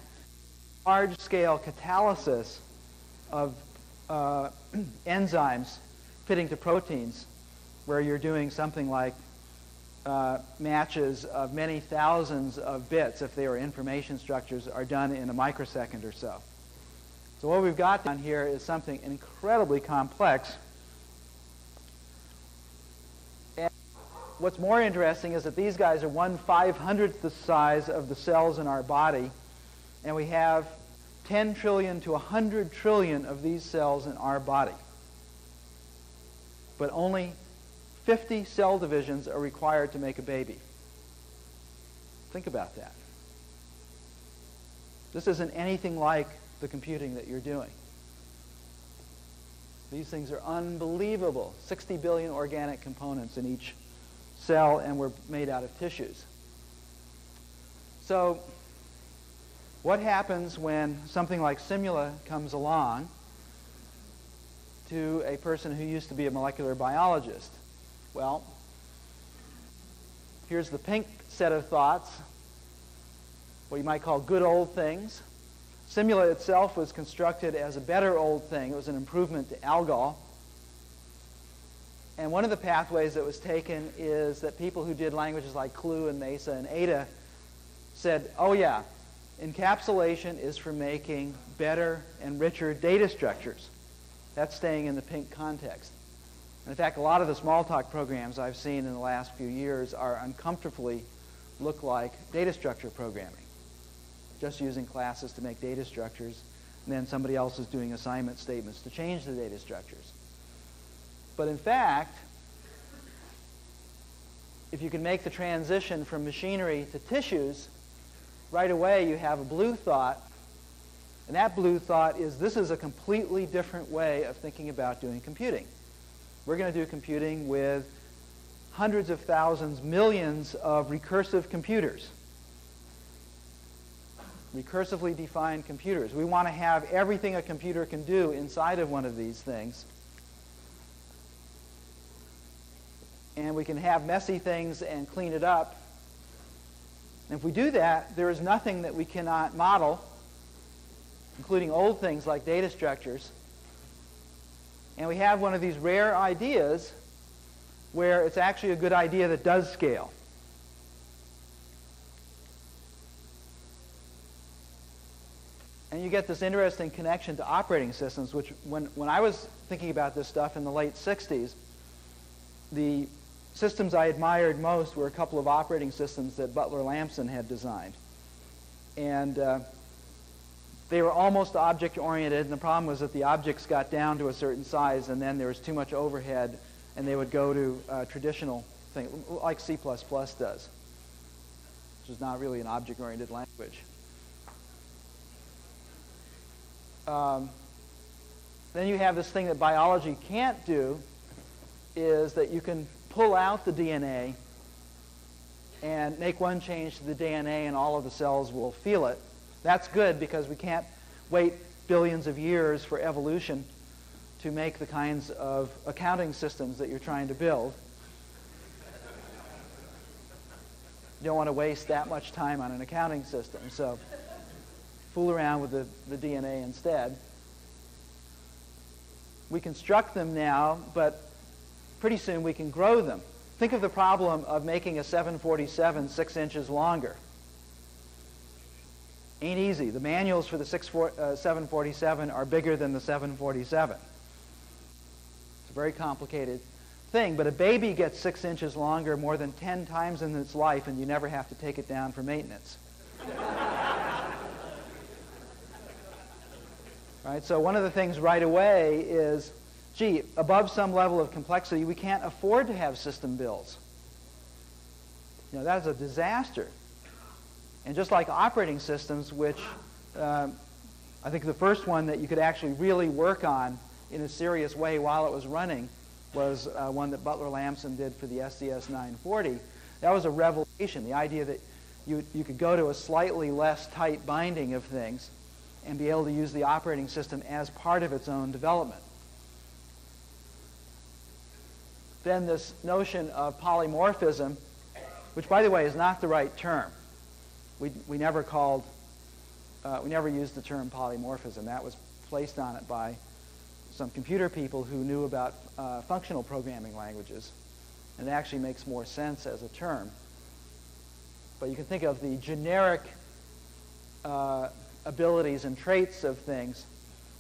large-scale catalysis of enzymes fitting to proteins, where you're doing something like matches of many thousands of bits, if they were information structures, are done in a microsecond or so. So what we've got down here is something incredibly complex. And what's more interesting is that these guys are 1/500th the size of the cells in our body, and we have 10 trillion to 100 trillion of these cells in our body. But only 50 cell divisions are required to make a baby. Think about that. This isn't anything like the computing that you're doing. These things are unbelievable. 60 billion organic components in each cell, and we're made out of tissues. So what happens when something like Simula comes along to a person who used to be a molecular biologist? Well, here's the pink set of thoughts, what you might call good old things. Simula itself was constructed as a better old thing. It was an improvement to algol. And one of the pathways that was taken is that people who did languages like CLU and MESA and Ada said, oh yeah, encapsulation is for making better and richer data structures. That's staying in the pink context. In fact, a lot of the Smalltalk programs I've seen in the last few years are uncomfortably look like data structure programming. Just using classes to make data structures, and then somebody else is doing assignment statements to change the data structures. But in fact, if you can make the transition from machinery to tissues, right away you have a blue thought, And that blue thought is, this is a completely different way of thinking about doing computing. We're going to do computing with hundreds of thousands, millions of recursive computers. Recursively defined computers. We want to have everything a computer can do inside of one of these things. And we can have messy things and clean it up. And if we do that, there is nothing that we cannot model, including old things like data structures. And we have one of these rare ideas where it's actually a good idea that does scale. And you get this interesting connection to operating systems, which when I was thinking about this stuff in the late 60s, the systems I admired most were a couple of operating systems that Butler Lamson had designed. And they were almost object-oriented, and the problem was that the objects got down to a certain size, and then there was too much overhead, and they would go to traditional things, like C++ does, which is not really an object-oriented language. Then you have this thing that biology can't do, is that you can pull out the DNA and make one change to the DNA and all of the cells will feel it. That's good because we can't wait billions of years for evolution to make the kinds of accounting systems that you're trying to build. You don't want to waste that much time on an accounting system, so fool around with the DNA instead. We construct them now, but pretty soon we can grow them. Think of the problem of making a 747 6 inches longer. Ain't easy. The manuals for the 747 are bigger than the 747. It's a very complicated thing, but a baby gets 6 inches longer more than 10 times in its life, and you never have to take it down for maintenance. Right? So one of the things right away is, gee, above some level of complexity, we can't afford to have system builds. You know, that's a disaster. And just like operating systems, which I think the first one that you could actually really work on in a serious way while it was running was one that Butler Lamson did for the SDS 940. That was a revelation, the idea that you could go to a slightly less tight binding of things and be able to use the operating system as part of its own development. Then this notion of polymorphism, which, by the way, is not the right term. We never used the term polymorphism. That was placed on it by some computer people who knew about functional programming languages. And it actually makes more sense as a term. But you can think of the generic abilities and traits of things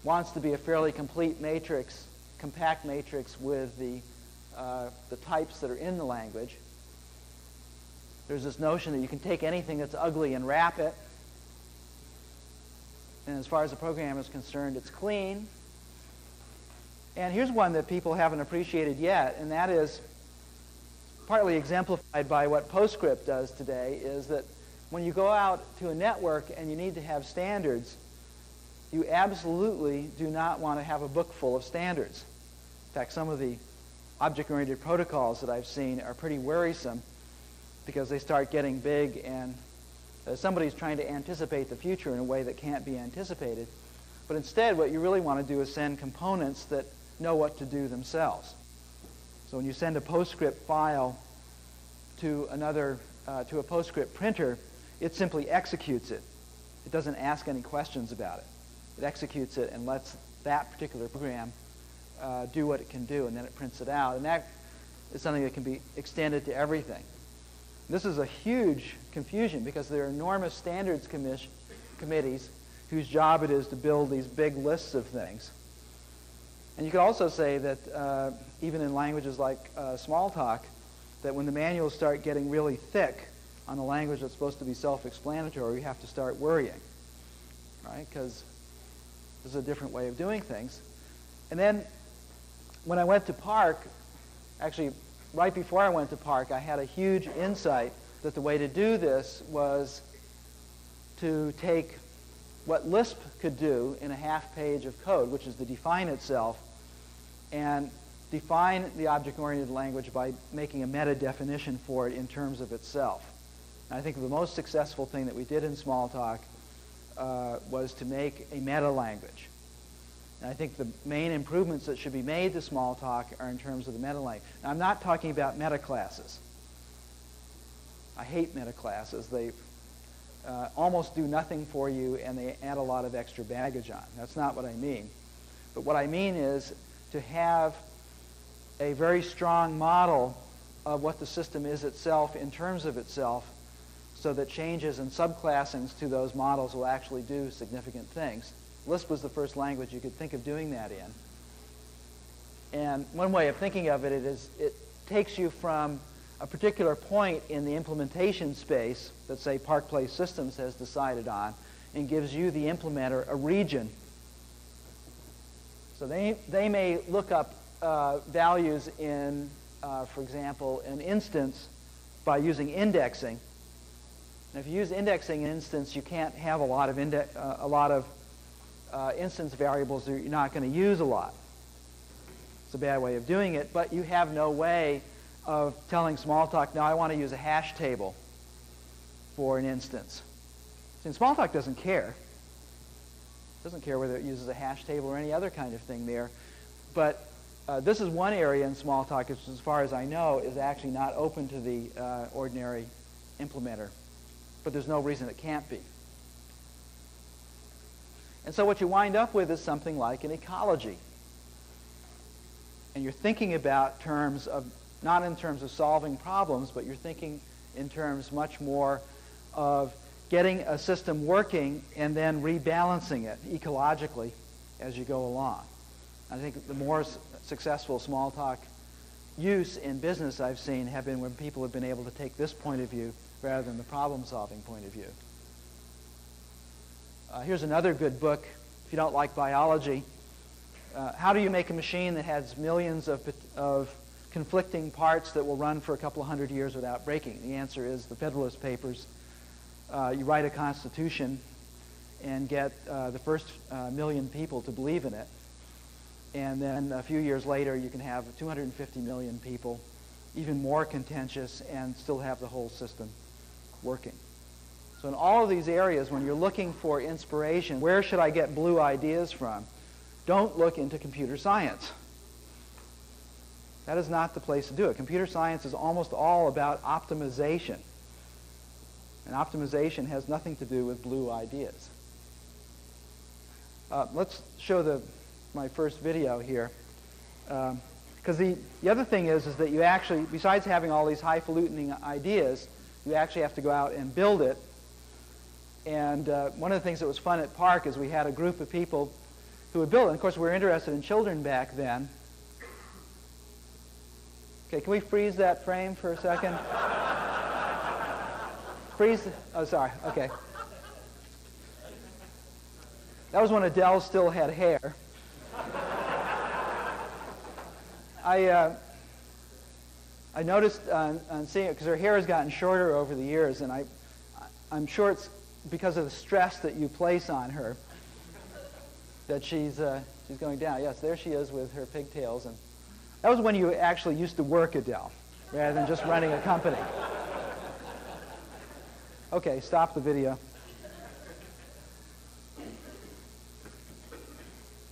wants to be a fairly complete matrix, compact matrix with the types that are in the language. There's this notion that you can take anything that's ugly and wrap it. And as far as the program is concerned, it's clean. And here's one that people haven't appreciated yet, and that is partly exemplified by what PostScript does today, is that when you go out to a network and you need to have standards, you absolutely do not want to have a book full of standards. In fact, some of the object-oriented protocols that I've seen are pretty worrisome because they start getting big and somebody's trying to anticipate the future in a way that can't be anticipated. But instead, what you really want to do is send components that know what to do themselves. So when you send a PostScript file to to a PostScript printer, it simply executes it. It doesn't ask any questions about it. It executes it and lets that particular program do what it can do, and then it prints it out. And that is something that can be extended to everything. This is a huge confusion because there are enormous standards committees whose job it is to build these big lists of things. And you could also say that even in languages like Smalltalk, that when the manuals start getting really thick on a language that's supposed to be self-explanatory, you have to start worrying, right? Because this is a different way of doing things. And then when I went to Parc, actually right before I went to Parc, I had a huge insight that the way to do this was to take what Lisp could do in a half page of code, which is to define itself, and define the object-oriented language by making a meta definition for it in terms of itself. And I think the most successful thing that we did in Smalltalk was to make a meta language. And I think the main improvements that should be made to Smalltalk are in terms of the meta language. Now, I'm not talking about meta classes. I hate meta classes. They almost do nothing for you, and they add a lot of extra baggage on. That's not what I mean. But what I mean is to have a very strong model of what the system is itself in terms of itself, so that changes and subclassings to those models will actually do significant things. Lisp was the first language you could think of doing that in. And one way of thinking of it is it takes you from a particular point in the implementation space that, say, ParcPlace Systems has decided on, and gives you, the implementer, a region. So they may look up values in, for example, an instance by using indexing. And if you use indexing in an instance, you can't have a lot of instance variables that you're not going to use a lot. It's a bad way of doing it, but you have no way of telling Smalltalk, now I want to use a hash table for an instance. And Smalltalk doesn't care. It doesn't care whether it uses a hash table or any other kind of thing there. But this is one area in Smalltalk, which, as far as I know, is actually not open to the ordinary implementer. But there's no reason it can't be. And so what you wind up with is something like an ecology. And you're thinking about terms of, not in terms of solving problems, but you're thinking in terms much more of getting a system working and then rebalancing it ecologically as you go along. I think the more successful Smalltalk use in business I've seen have been when people have been able to take this point of view rather than the problem-solving point of view. Here's another good book, if you don't like biology. How do you make a machine that has millions of conflicting parts that will run for a couple of hundred years without breaking? The answer is the Federalist Papers. You write a constitution and get the first million people to believe in it. And then a few years later, you can have 250 million people, even more contentious, and still have the whole system working. So in all of these areas, when you're looking for inspiration, where should I get blue ideas from? Don't look into computer science. That is not the place to do it. Computer science is almost all about optimization. And optimization has nothing to do with blue ideas. Let's show my first video here. Because the other thing is that you actually, besides having all these highfalutin ideas, you actually have to go out and build it. And one of the things that was fun at Parc is we had a group of people who would build it. And of course, we were interested in children back then. Okay, can we freeze that frame for a second? Freeze? Oh, sorry. Okay. That was when Adele still had hair. I noticed on seeing it, because her hair has gotten shorter over the years, and I'm sure it's because of the stress that you place on her that she's going down. Yes, there she is with her pigtails. And that was when you actually used to work, Adele, rather than just running a company. Okay, stop the video.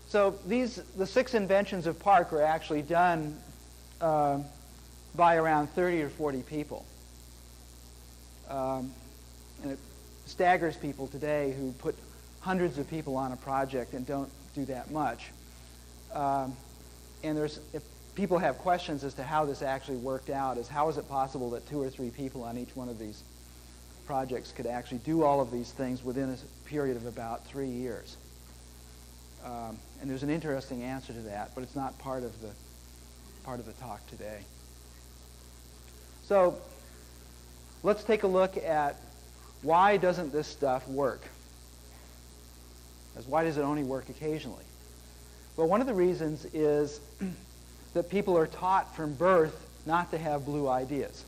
So the 6 inventions of Parc were actually done by around 30 or 40 people. And it staggers people today who put hundreds of people on a project and don't do that much. And if people have questions as to how this actually worked out, is how is it possible that 2 or 3 people on each one of these projects could actually do all of these things within a period of about 3 years? And there's an interesting answer to that, but it's not part of the talk today. So let's take a look at why doesn't this stuff work? Why does it only work occasionally? Well, one of the reasons is that people are taught from birth not to have blue ideas.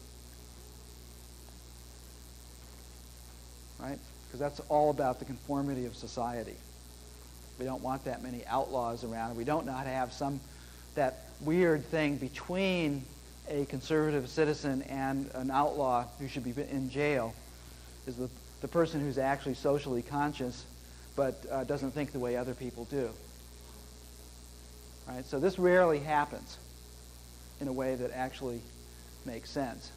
Right? because that's all about the conformity of society. We don't want that many outlaws around. We don't want to have that weird thing between a conservative citizen and an outlaw who should be in jail, is the person who's actually socially conscious but doesn't think the way other people do. Right? So this rarely happens in a way that actually makes sense.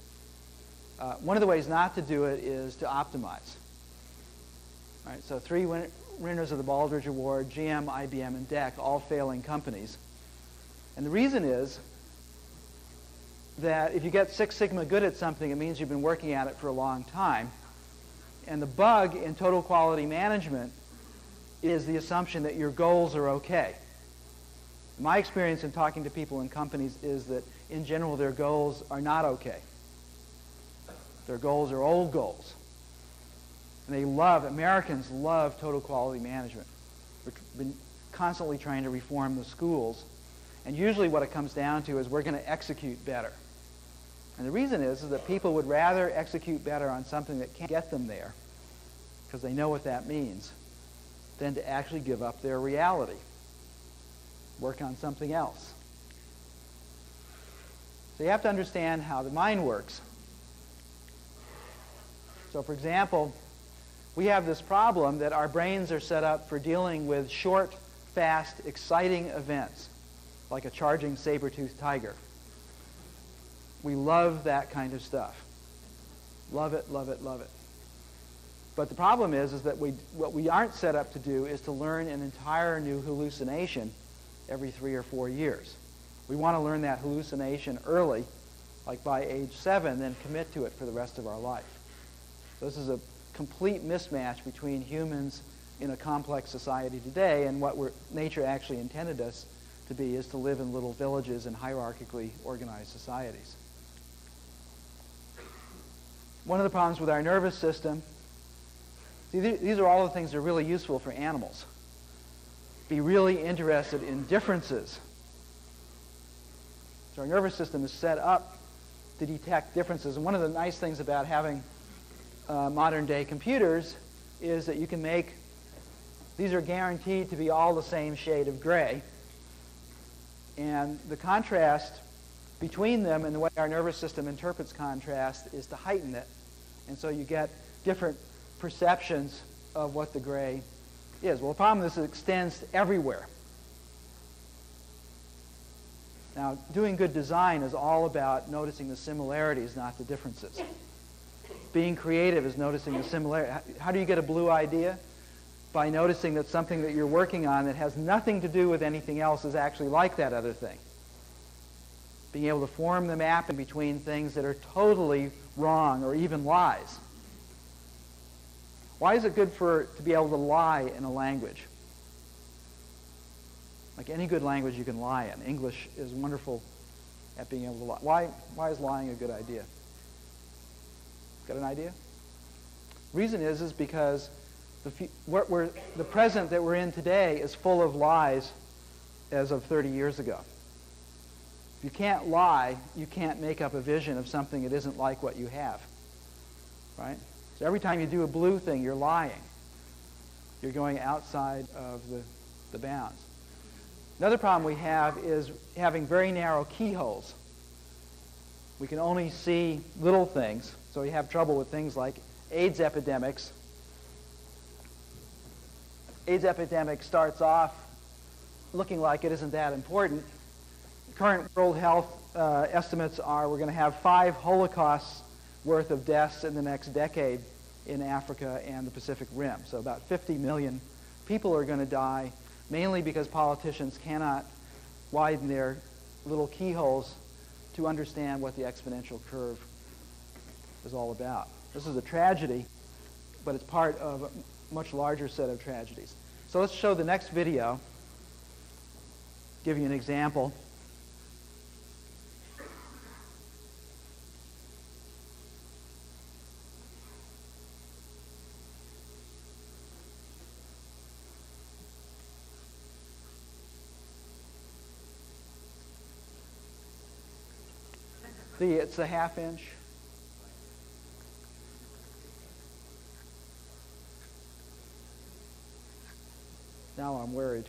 One of the ways not to do it is to optimize. Right? So 3 winners of the Baldrige Award, GM, IBM, and DEC, all failing companies. And the reason is that if you get Six Sigma good at something, it means you've been working at it for a long time. And the bug in total quality management is the assumption that your goals are okay. My experience in talking to people in companies is that, in general, their goals are not okay. Their goals are old goals. And Americans love total quality management. We've been constantly trying to reform the schools. And usually what it comes down to is we're going to execute better. And the reason is that people would rather execute better on something that can't get them there, because they know what that means, than to actually give up their reality. Work on something else. So you have to understand how the mind works. So for example, we have this problem that our brains are set up for dealing with short, fast, exciting events, like a charging saber-toothed tiger. We love that kind of stuff. Love it, love it, love it. But the problem is that what we aren't set up to do is to learn an entire new hallucination every 3 or 4 years. We want to learn that hallucination early, like by age 7, then commit to it for the rest of our life. So this is a complete mismatch between humans in a complex society today and what nature actually intended us to be, is to live in little villages and hierarchically organized societies. One of the problems with our nervous system, these are all the things that are really useful for animals. Be really interested in differences. So our nervous system is set up to detect differences. And one of the nice things about having modern day computers is that you can make, these are guaranteed to be all the same shade of gray. And the contrast between them and the way our nervous system interprets contrast is to heighten it. And so you get different perceptions of what the gray is. Well, the problem is it extends everywhere. Now, doing good design is all about noticing the similarities, not the differences. Being creative is noticing the similarity. How do you get a blue idea? By noticing that something that you're working on that has nothing to do with anything else is actually like that other thing. Being able to form the mapping between things that are totally wrong or even lies. Why is it good to be able to lie in a language? Like any good language you can lie in. English is wonderful at being able to lie. Why is lying a good idea? Got an idea? Reason is because the present that we're in today is full of lies as of 30 years ago. If you can't lie, you can't make up a vision of something that isn't like what you have. Right? So every time you do a blue thing, you're lying. You're going outside of the bounds. Another problem we have is having very narrow keyholes. We can only see little things, so we have trouble with things like AIDS epidemics. AIDS epidemic starts off looking like it isn't that important. Current World Health estimates are we're going to have 5 Holocausts worth of deaths in the next decade in Africa and the Pacific Rim. So about 50 million people are going to die, mainly because politicians cannot widen their little keyholes to understand what the exponential curve is all about. This is a tragedy, but it's part of a much larger set of tragedies. So let's show the next video, give you an example. See, it's a 1/2 inch. Now I'm worried.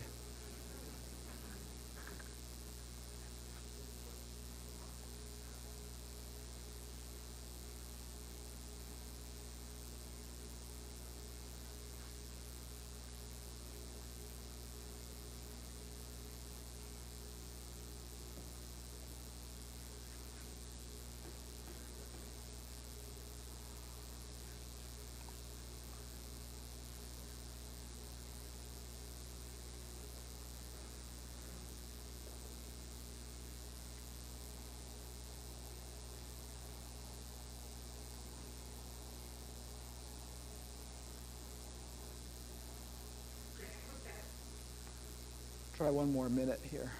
Try one more minute here.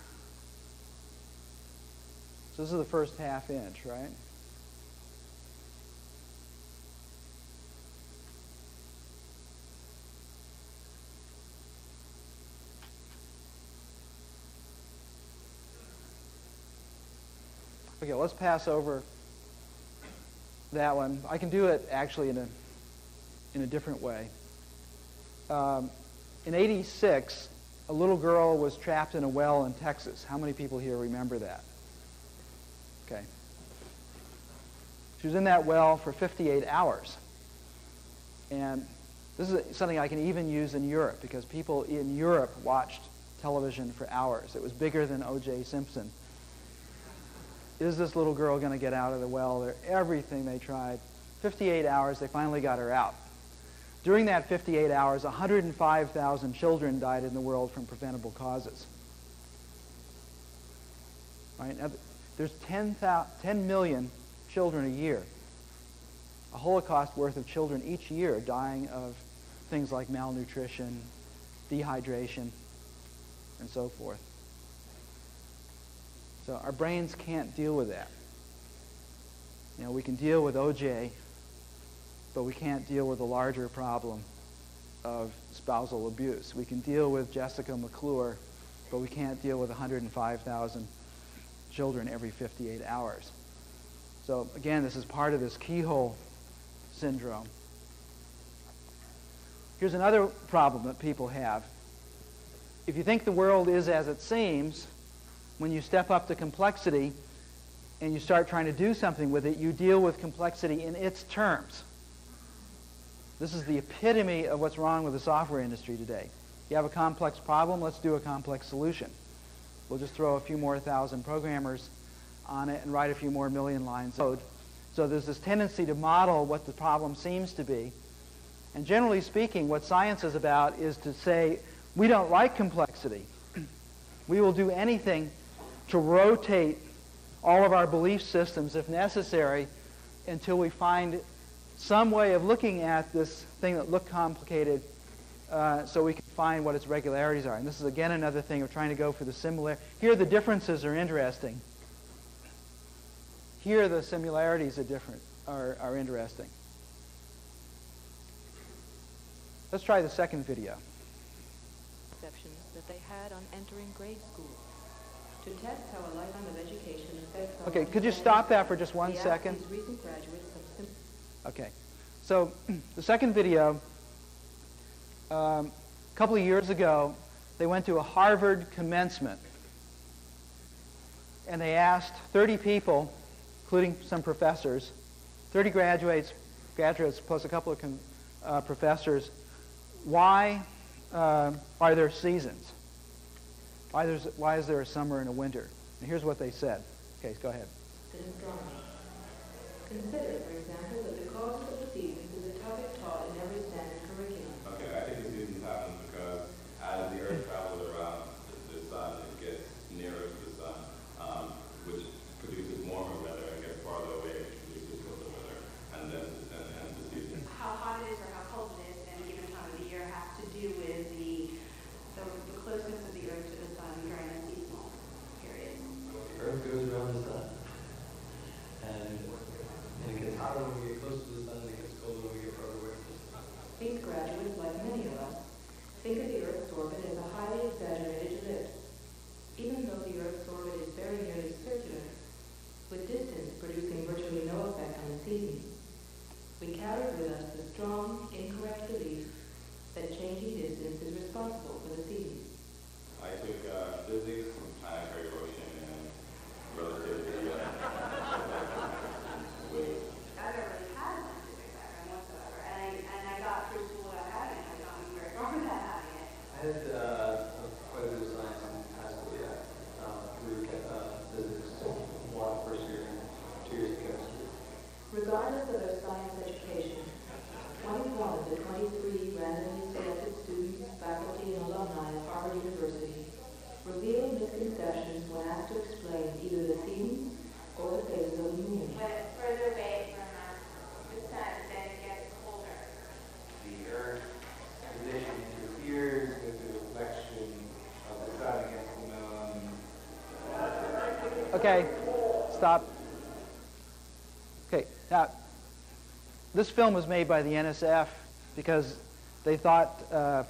So this is the first half inch, right? Okay, let's pass over that one. I can do it actually in a different way. In '86, a little girl was trapped in a well in Texas. How many people here remember that? Okay. She was in that well for 58 hours. And this is something I can even use in Europe, because people in Europe watched television for hours. It was bigger than O.J. Simpson. Is this little girl going to get out of the well? Everything they tried. 58 hours, they finally got her out. During that 58 hours, 105,000 children died in the world from preventable causes. Right? Now, there's 10 million children a year, a Holocaust worth of children each year dying of things like malnutrition, dehydration, and so forth. So our brains can't deal with that. You know, we can deal with OJ, but we can't deal with the larger problem of spousal abuse. We can deal with Jessica McClure, but we can't deal with 105,000 children every 58 hours. So again, this is part of this keyhole syndrome. Here's another problem that people have. If you think the world is as it seems, when you step up to complexity and you start trying to do something with it, you deal with complexity in its terms. This is the epitome of what's wrong with the software industry today. You have a complex problem, let's do a complex solution. We'll just throw a few more thousand programmers on it and write a few more million lines of code. So there's this tendency to model what the problem seems to be. And generally speaking, what science is about is to say, we don't like complexity. We will do anything to rotate all of our belief systems, if necessary, until we find some way of looking at this thing that looked complicated so we can find what its regularities are. And this is, again, another thing of trying to go for the similar. Here the differences are interesting. Here the similarities are different, are interesting. Let's try the second video. Perceptions that they had on entering grade school. To test how a lifetime of education affects our Okay, could you stop that for just 1 second? these recent graduates of Okay, so the second video, a couple of years ago, they went to a Harvard commencement, and they asked 30 people, including some professors, 30 graduates plus a couple of professors, why are there seasons? Why is there a summer and a winter? And here's what they said. Okay, go ahead. Consider, for example, that the causes of the seasons is a topic taught in every standard curriculum. Okay, I think the seasons happen because as the Earth travels around the sun, it gets nearer to the sun, which produces warmer weather, and gets farther away, which produces colder weather, and then the seasons. How hot it is or how cold it is at a given time of the year has to do with the closeness of the Earth to the sun during a seasonal period. The Earth goes around the sun. And it gets hotter when we get close to the sun, and it gets colder when we get further away from the sun. These graduates, like many of us, think of the Earth's orbit as a highly exaggerated ellipse. Even though the Earth's orbit is very nearly circular, with distance producing virtually no effect on the seasons, we carry with us the strong, incorrect belief that changing distance is responsible for the seasons. Okay, stop. Okay, now, this film was made by the NSF because they thought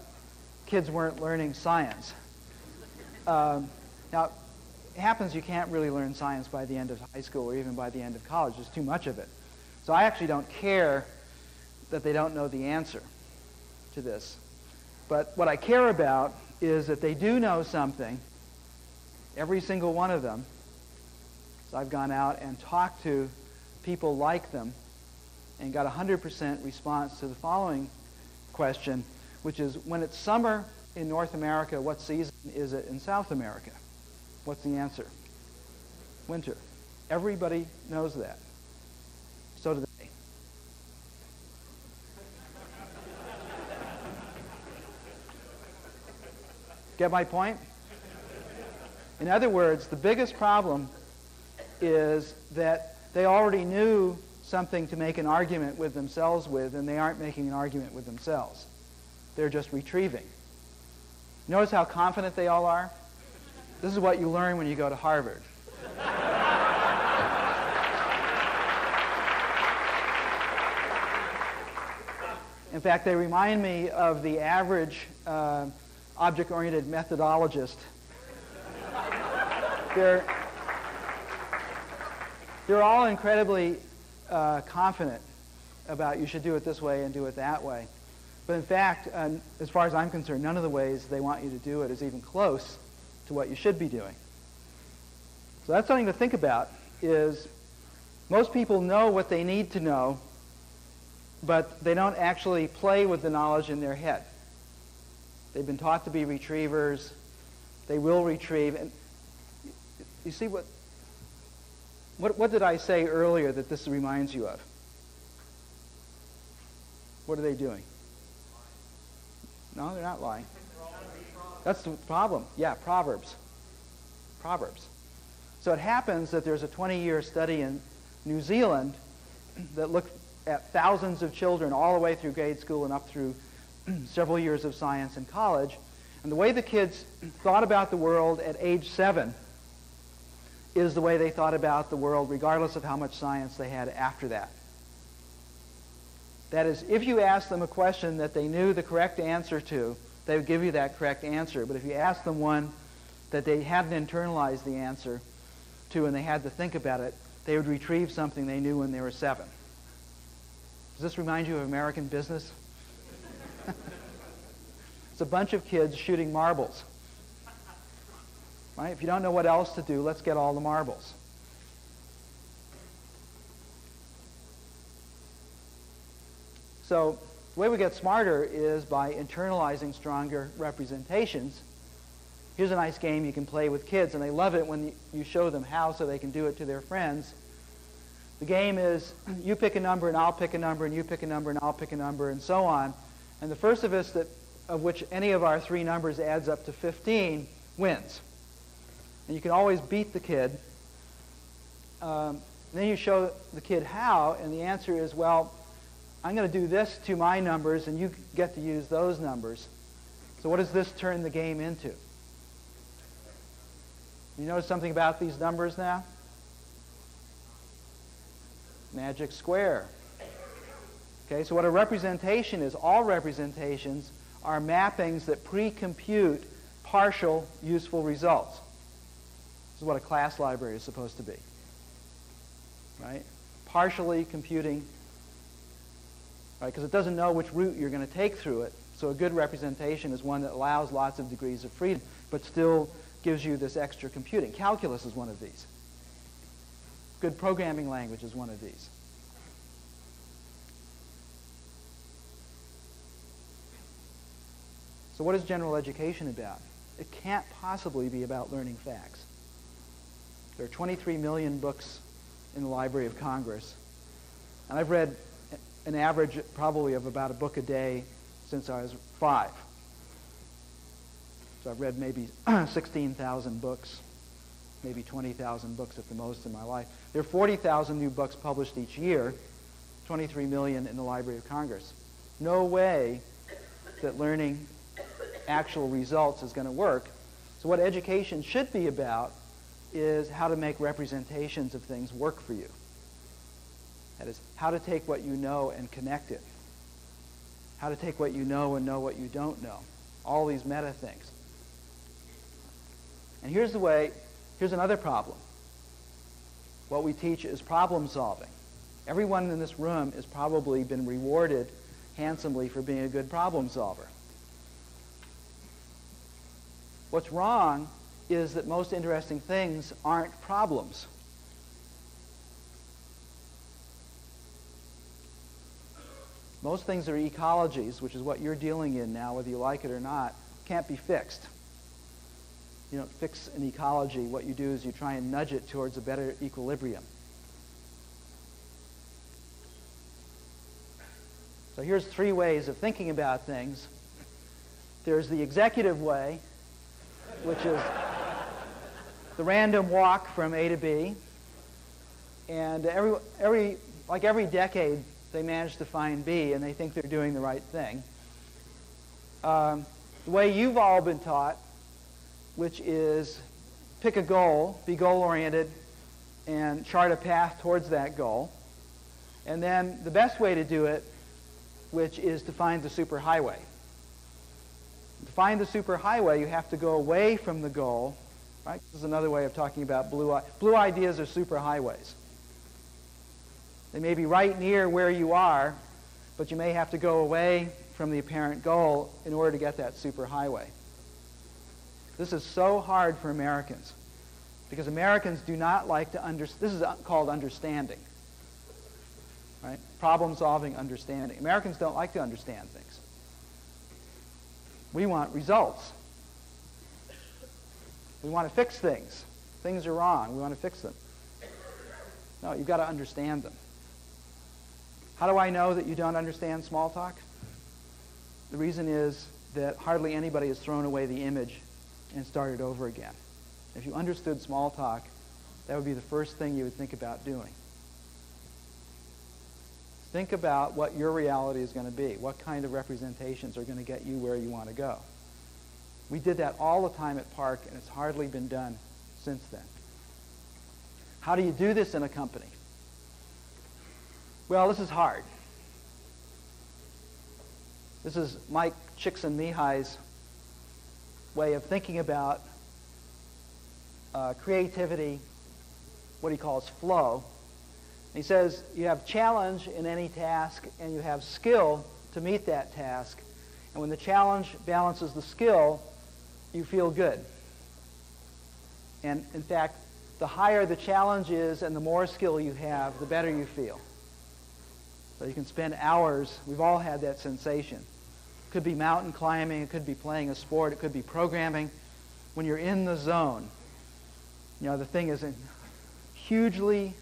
kids weren't learning science. Now, it happens you can't really learn science by the end of high school or even by the end of college. There's too much of it. So I actually don't care that they don't know the answer to this. But what I care about is that they do know something, every single one of them. So I've gone out and talked to people like them and got a 100% response to the following question, which is, when it's summer in North America, what season is it in South America? What's the answer? Winter. Everybody knows that. So do they. Get my point? In other words, the biggest problem is that they already knew something to make an argument with themselves with, and they aren't making an argument with themselves. They're just retrieving. Notice how confident they all are? This is what you learn when you go to Harvard. In fact, they remind me of the average object-oriented methodologist. They're all incredibly confident about you should do it this way and do it that way. But in fact, as far as I'm concerned, none of the ways they want you to do it is even close to what you should be doing. So that's something to think about, is most people know what they need to know, but they don't actually play with the knowledge in their head. They've been taught to be retrievers. They will retrieve. And you see what did I say earlier that this reminds you of? What are they doing? No, they're not lying. That's the problem. Yeah, Proverbs. Proverbs. So it happens that there's a 20-year study in New Zealand that looked at thousands of children all the way through grade school and up through several years of science in college. And the way the kids thought about the world at age 7 is the way they thought about the world regardless of how much science they had after that. That is, if you asked them a question that they knew the correct answer to, they would give you that correct answer. But if you asked them one that they hadn't internalized the answer to and they had to think about it, they would retrieve something they knew when they were 7. Does this remind you of American business? It's a bunch of kids shooting marbles. Right? If you don't know what else to do, let's get all the marbles. So the way we get smarter is by internalizing stronger representations. Here's a nice game you can play with kids, and they love it when you show them how so they can do it to their friends. The game is you pick a number and I'll pick a number and you pick a number and I'll pick a number and so on. And the first of us of which any of our 3 numbers adds up to 15 wins. And you can always beat the kid. Then you show the kid how, and the answer is, well, I'm going to do this to my numbers and you get to use those numbers. So what does this turn the game into? You notice something about these numbers now? Magic square. Okay, so what a representation is, all representations are mappings that pre-compute partial useful results. This is what a class library is supposed to be. Right? Partially computing, right? Because it doesn't know which route you're going to take through it. So a good representation is one that allows lots of degrees of freedom, but still gives you this extra computing. Calculus is one of these. Good programming language is one of these. So what is general education about? It can't possibly be about learning facts. There are 23 million books in the Library of Congress. And I've read an average probably of about a book a day since I was 5. So I've read maybe 16,000 books, maybe 20,000 books at the most in my life. There are 40,000 new books published each year, 23 million in the Library of Congress. No way that learning actual results is going to work. So what education should be about is how to make representations of things work for you. That is, how to take what you know and connect it. How to take what you know and know what you don't know. All these meta things. And here's another problem. What we teach is problem solving. Everyone in this room has probably been rewarded handsomely for being a good problem solver. What's wrong is that most interesting things aren't problems. Most things that are ecologies, which is what you're dealing in now, whether you like it or not, can't be fixed. You don't fix an ecology. What you do is you try and nudge it towards a better equilibrium. So here's 3 ways of thinking about things. There's the executive way, which is the random walk from A to B. And every decade, they manage to find B, and they think they're doing the right thing. The way you've all been taught, which is pick a goal, be goal-oriented, and chart a path towards that goal. And then the best way to do it, which is to find the superhighway. To find the superhighway, you have to go away from the goal. Right? This is another way of talking about blue ideas are superhighways. They may be right near where you are, but you may have to go away from the apparent goal in order to get that superhighway. This is so hard for Americans because Americans do not like to understand. This is called understanding. Right? Problem-solving understanding. Americans don't like to understand things. We want results. We want to fix things. Things are wrong. We want to fix them. No, you've got to understand them. How do I know that you don't understand small talk? The reason is that hardly anybody has thrown away the image and started over again. If you understood small talk, that would be the first thing you would think about doing. Think about what your reality is going to be. What kind of representations are going to get you where you want to go? We did that all the time at Parc, and it's hardly been done since then. How do you do this in a company? Well, this is hard. This is Mike Csikszentmihalyi's way of thinking about creativity, what he calls flow. He says you have challenge in any task and you have skill to meet that task. And when the challenge balances the skill, you feel good. And in fact, the higher the challenge is and the more skill you have, the better you feel. So you can spend hours. We've all had that sensation. It could be mountain climbing. It could be playing a sport. It could be programming. When you're in the zone, you know, the thing is hugely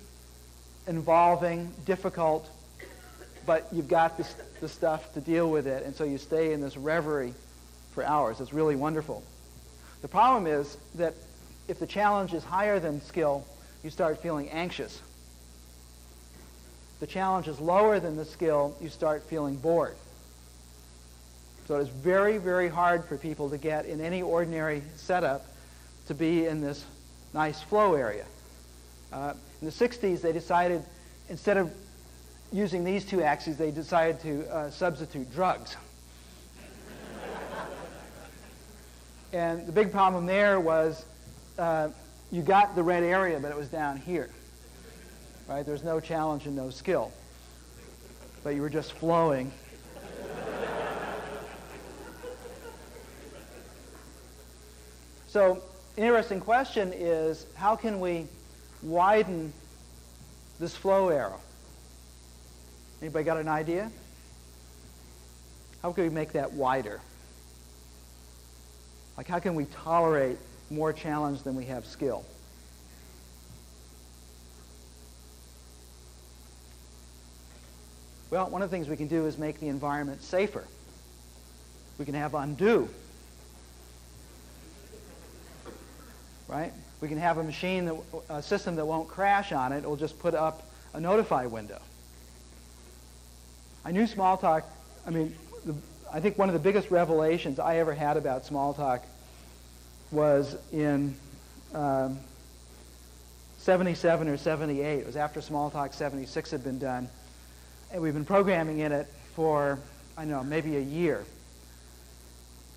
involving, difficult, but you've got the stuff to deal with it, and so you stay in this reverie for hours. It's really wonderful. The problem is that if the challenge is higher than skill, you start feeling anxious. If the challenge is lower than the skill, you start feeling bored. So it's very, very hard for people to get in any ordinary setup to be in this nice flow area. In the 60s, they decided, instead of using these two axes, they decided to substitute drugs. And the big problem there was you got the red area, but it was down here. Right? There was no challenge and no skill. But you were just flowing. So, an interesting question is, how can we widen this flow arrow? Anybody got an idea? How can we make that wider? Like, how can we tolerate more challenge than we have skill? Well, one of the things we can do is make the environment safer. We can have undo. Right? We can have a system that won't crash on it. It'll just put up a notify window. I knew Smalltalk. I think one of the biggest revelations I ever had about Smalltalk was in 77 or 78. It was after Smalltalk 76 had been done. And we've been programming in it for, I don't know, maybe a year.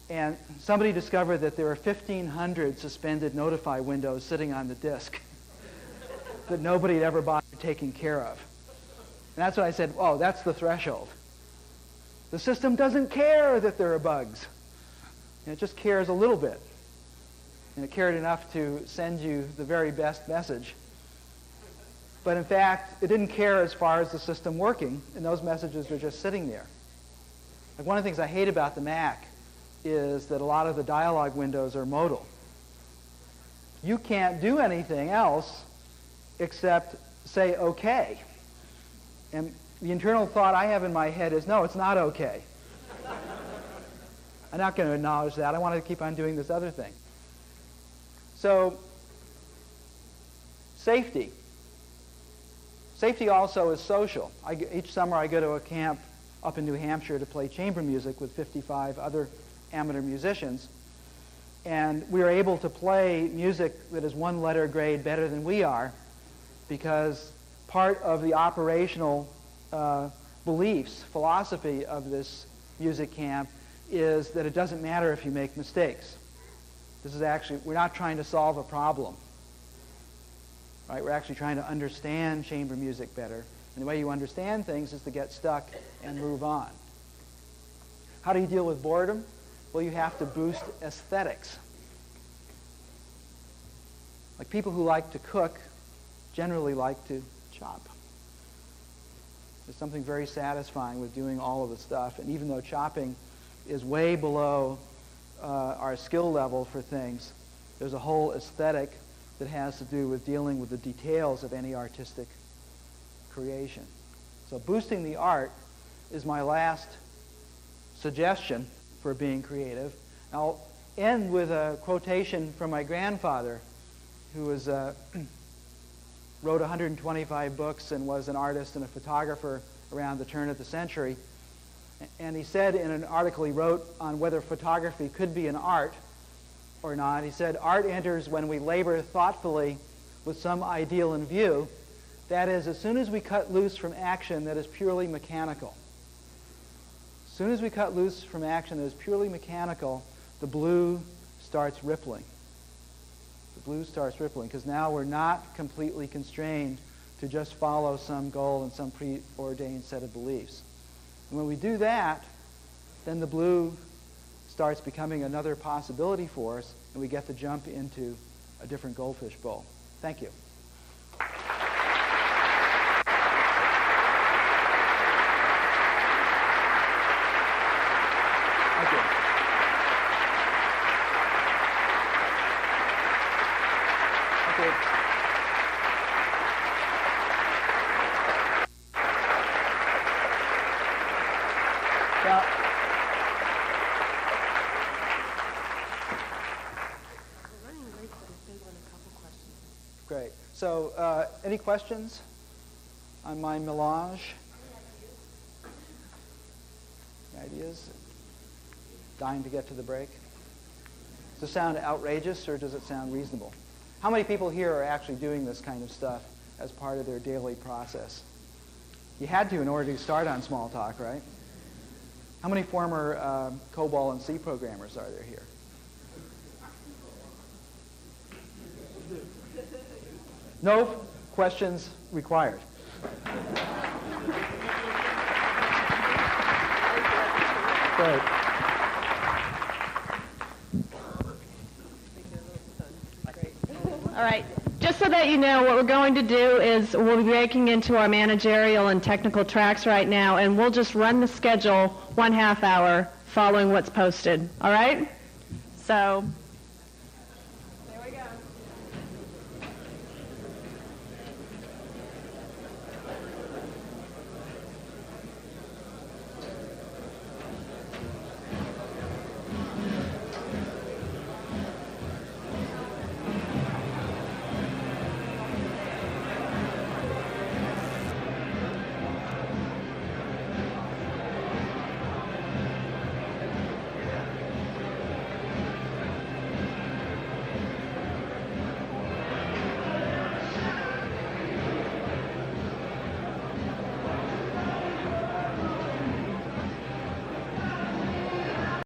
And somebody discovered that there are 1,500 suspended notify windows sitting on the disk that nobody had ever bothered taking care of. And that's when I said, oh, that's the threshold. The system doesn't care that there are bugs. And it just cares a little bit. And it cared enough to send you the very best message. But in fact, it didn't care as far as the system working, and those messages are just sitting there. Like one of the things I hate about the Mac is that a lot of the dialog windows are modal. You can't do anything else except say OK. And the internal thought I have in my head is, no, it's not OK. I'm not going to acknowledge that. I want to keep on doing this other thing. So, safety. Safety also is social. Each summer I go to a camp up in New Hampshire to play chamber music with 55 other amateur musicians. And we are able to play music that is one letter grade better than we are because part of the operational beliefs, philosophy of this music camp is that it doesn't matter if you make mistakes. This is actually, we're not trying to solve a problem. Right? We're actually trying to understand chamber music better. And the way you understand things is to get stuck and move on. How do you deal with boredom? Well, you have to boost aesthetics. Like people who like to cook generally like to chop. There's something very satisfying with doing all of the stuff. And even though chopping is way below our skill level for things, there's a whole aesthetic that has to do with dealing with the details of any artistic creation. So boosting the art is my last suggestion for being creative. I'll end with a quotation from my grandfather, who was, wrote 125 books and was an artist and a photographer around the turn of the century. And he said in an article he wrote on whether photography could be an art or not, he said, art enters when we labor thoughtfully with some ideal in view. That is, as soon as we cut loose from action that is purely mechanical. As soon as we cut loose from action that is purely mechanical, the blue starts rippling. The blue starts rippling because now we're not completely constrained to just follow some goal and some preordained set of beliefs. And when we do that, then the blue starts becoming another possibility for us, and we get to jump into a different goldfish bowl. Thank you. Thank you. Okay. Now, great. So, any questions on my melange? Ideas? Dying to get to the break? Does it sound outrageous or does it sound reasonable? How many people here are actually doing this kind of stuff as part of their daily process? You had to in order to start on Smalltalk, right? How many former COBOL and C programmers are there here? No questions required. Great. All right. Just so that you know, what we're going to do is we'll be breaking into our managerial and technical tracks right now, and we'll just run the schedule 1/2 hour following what's posted. All right? So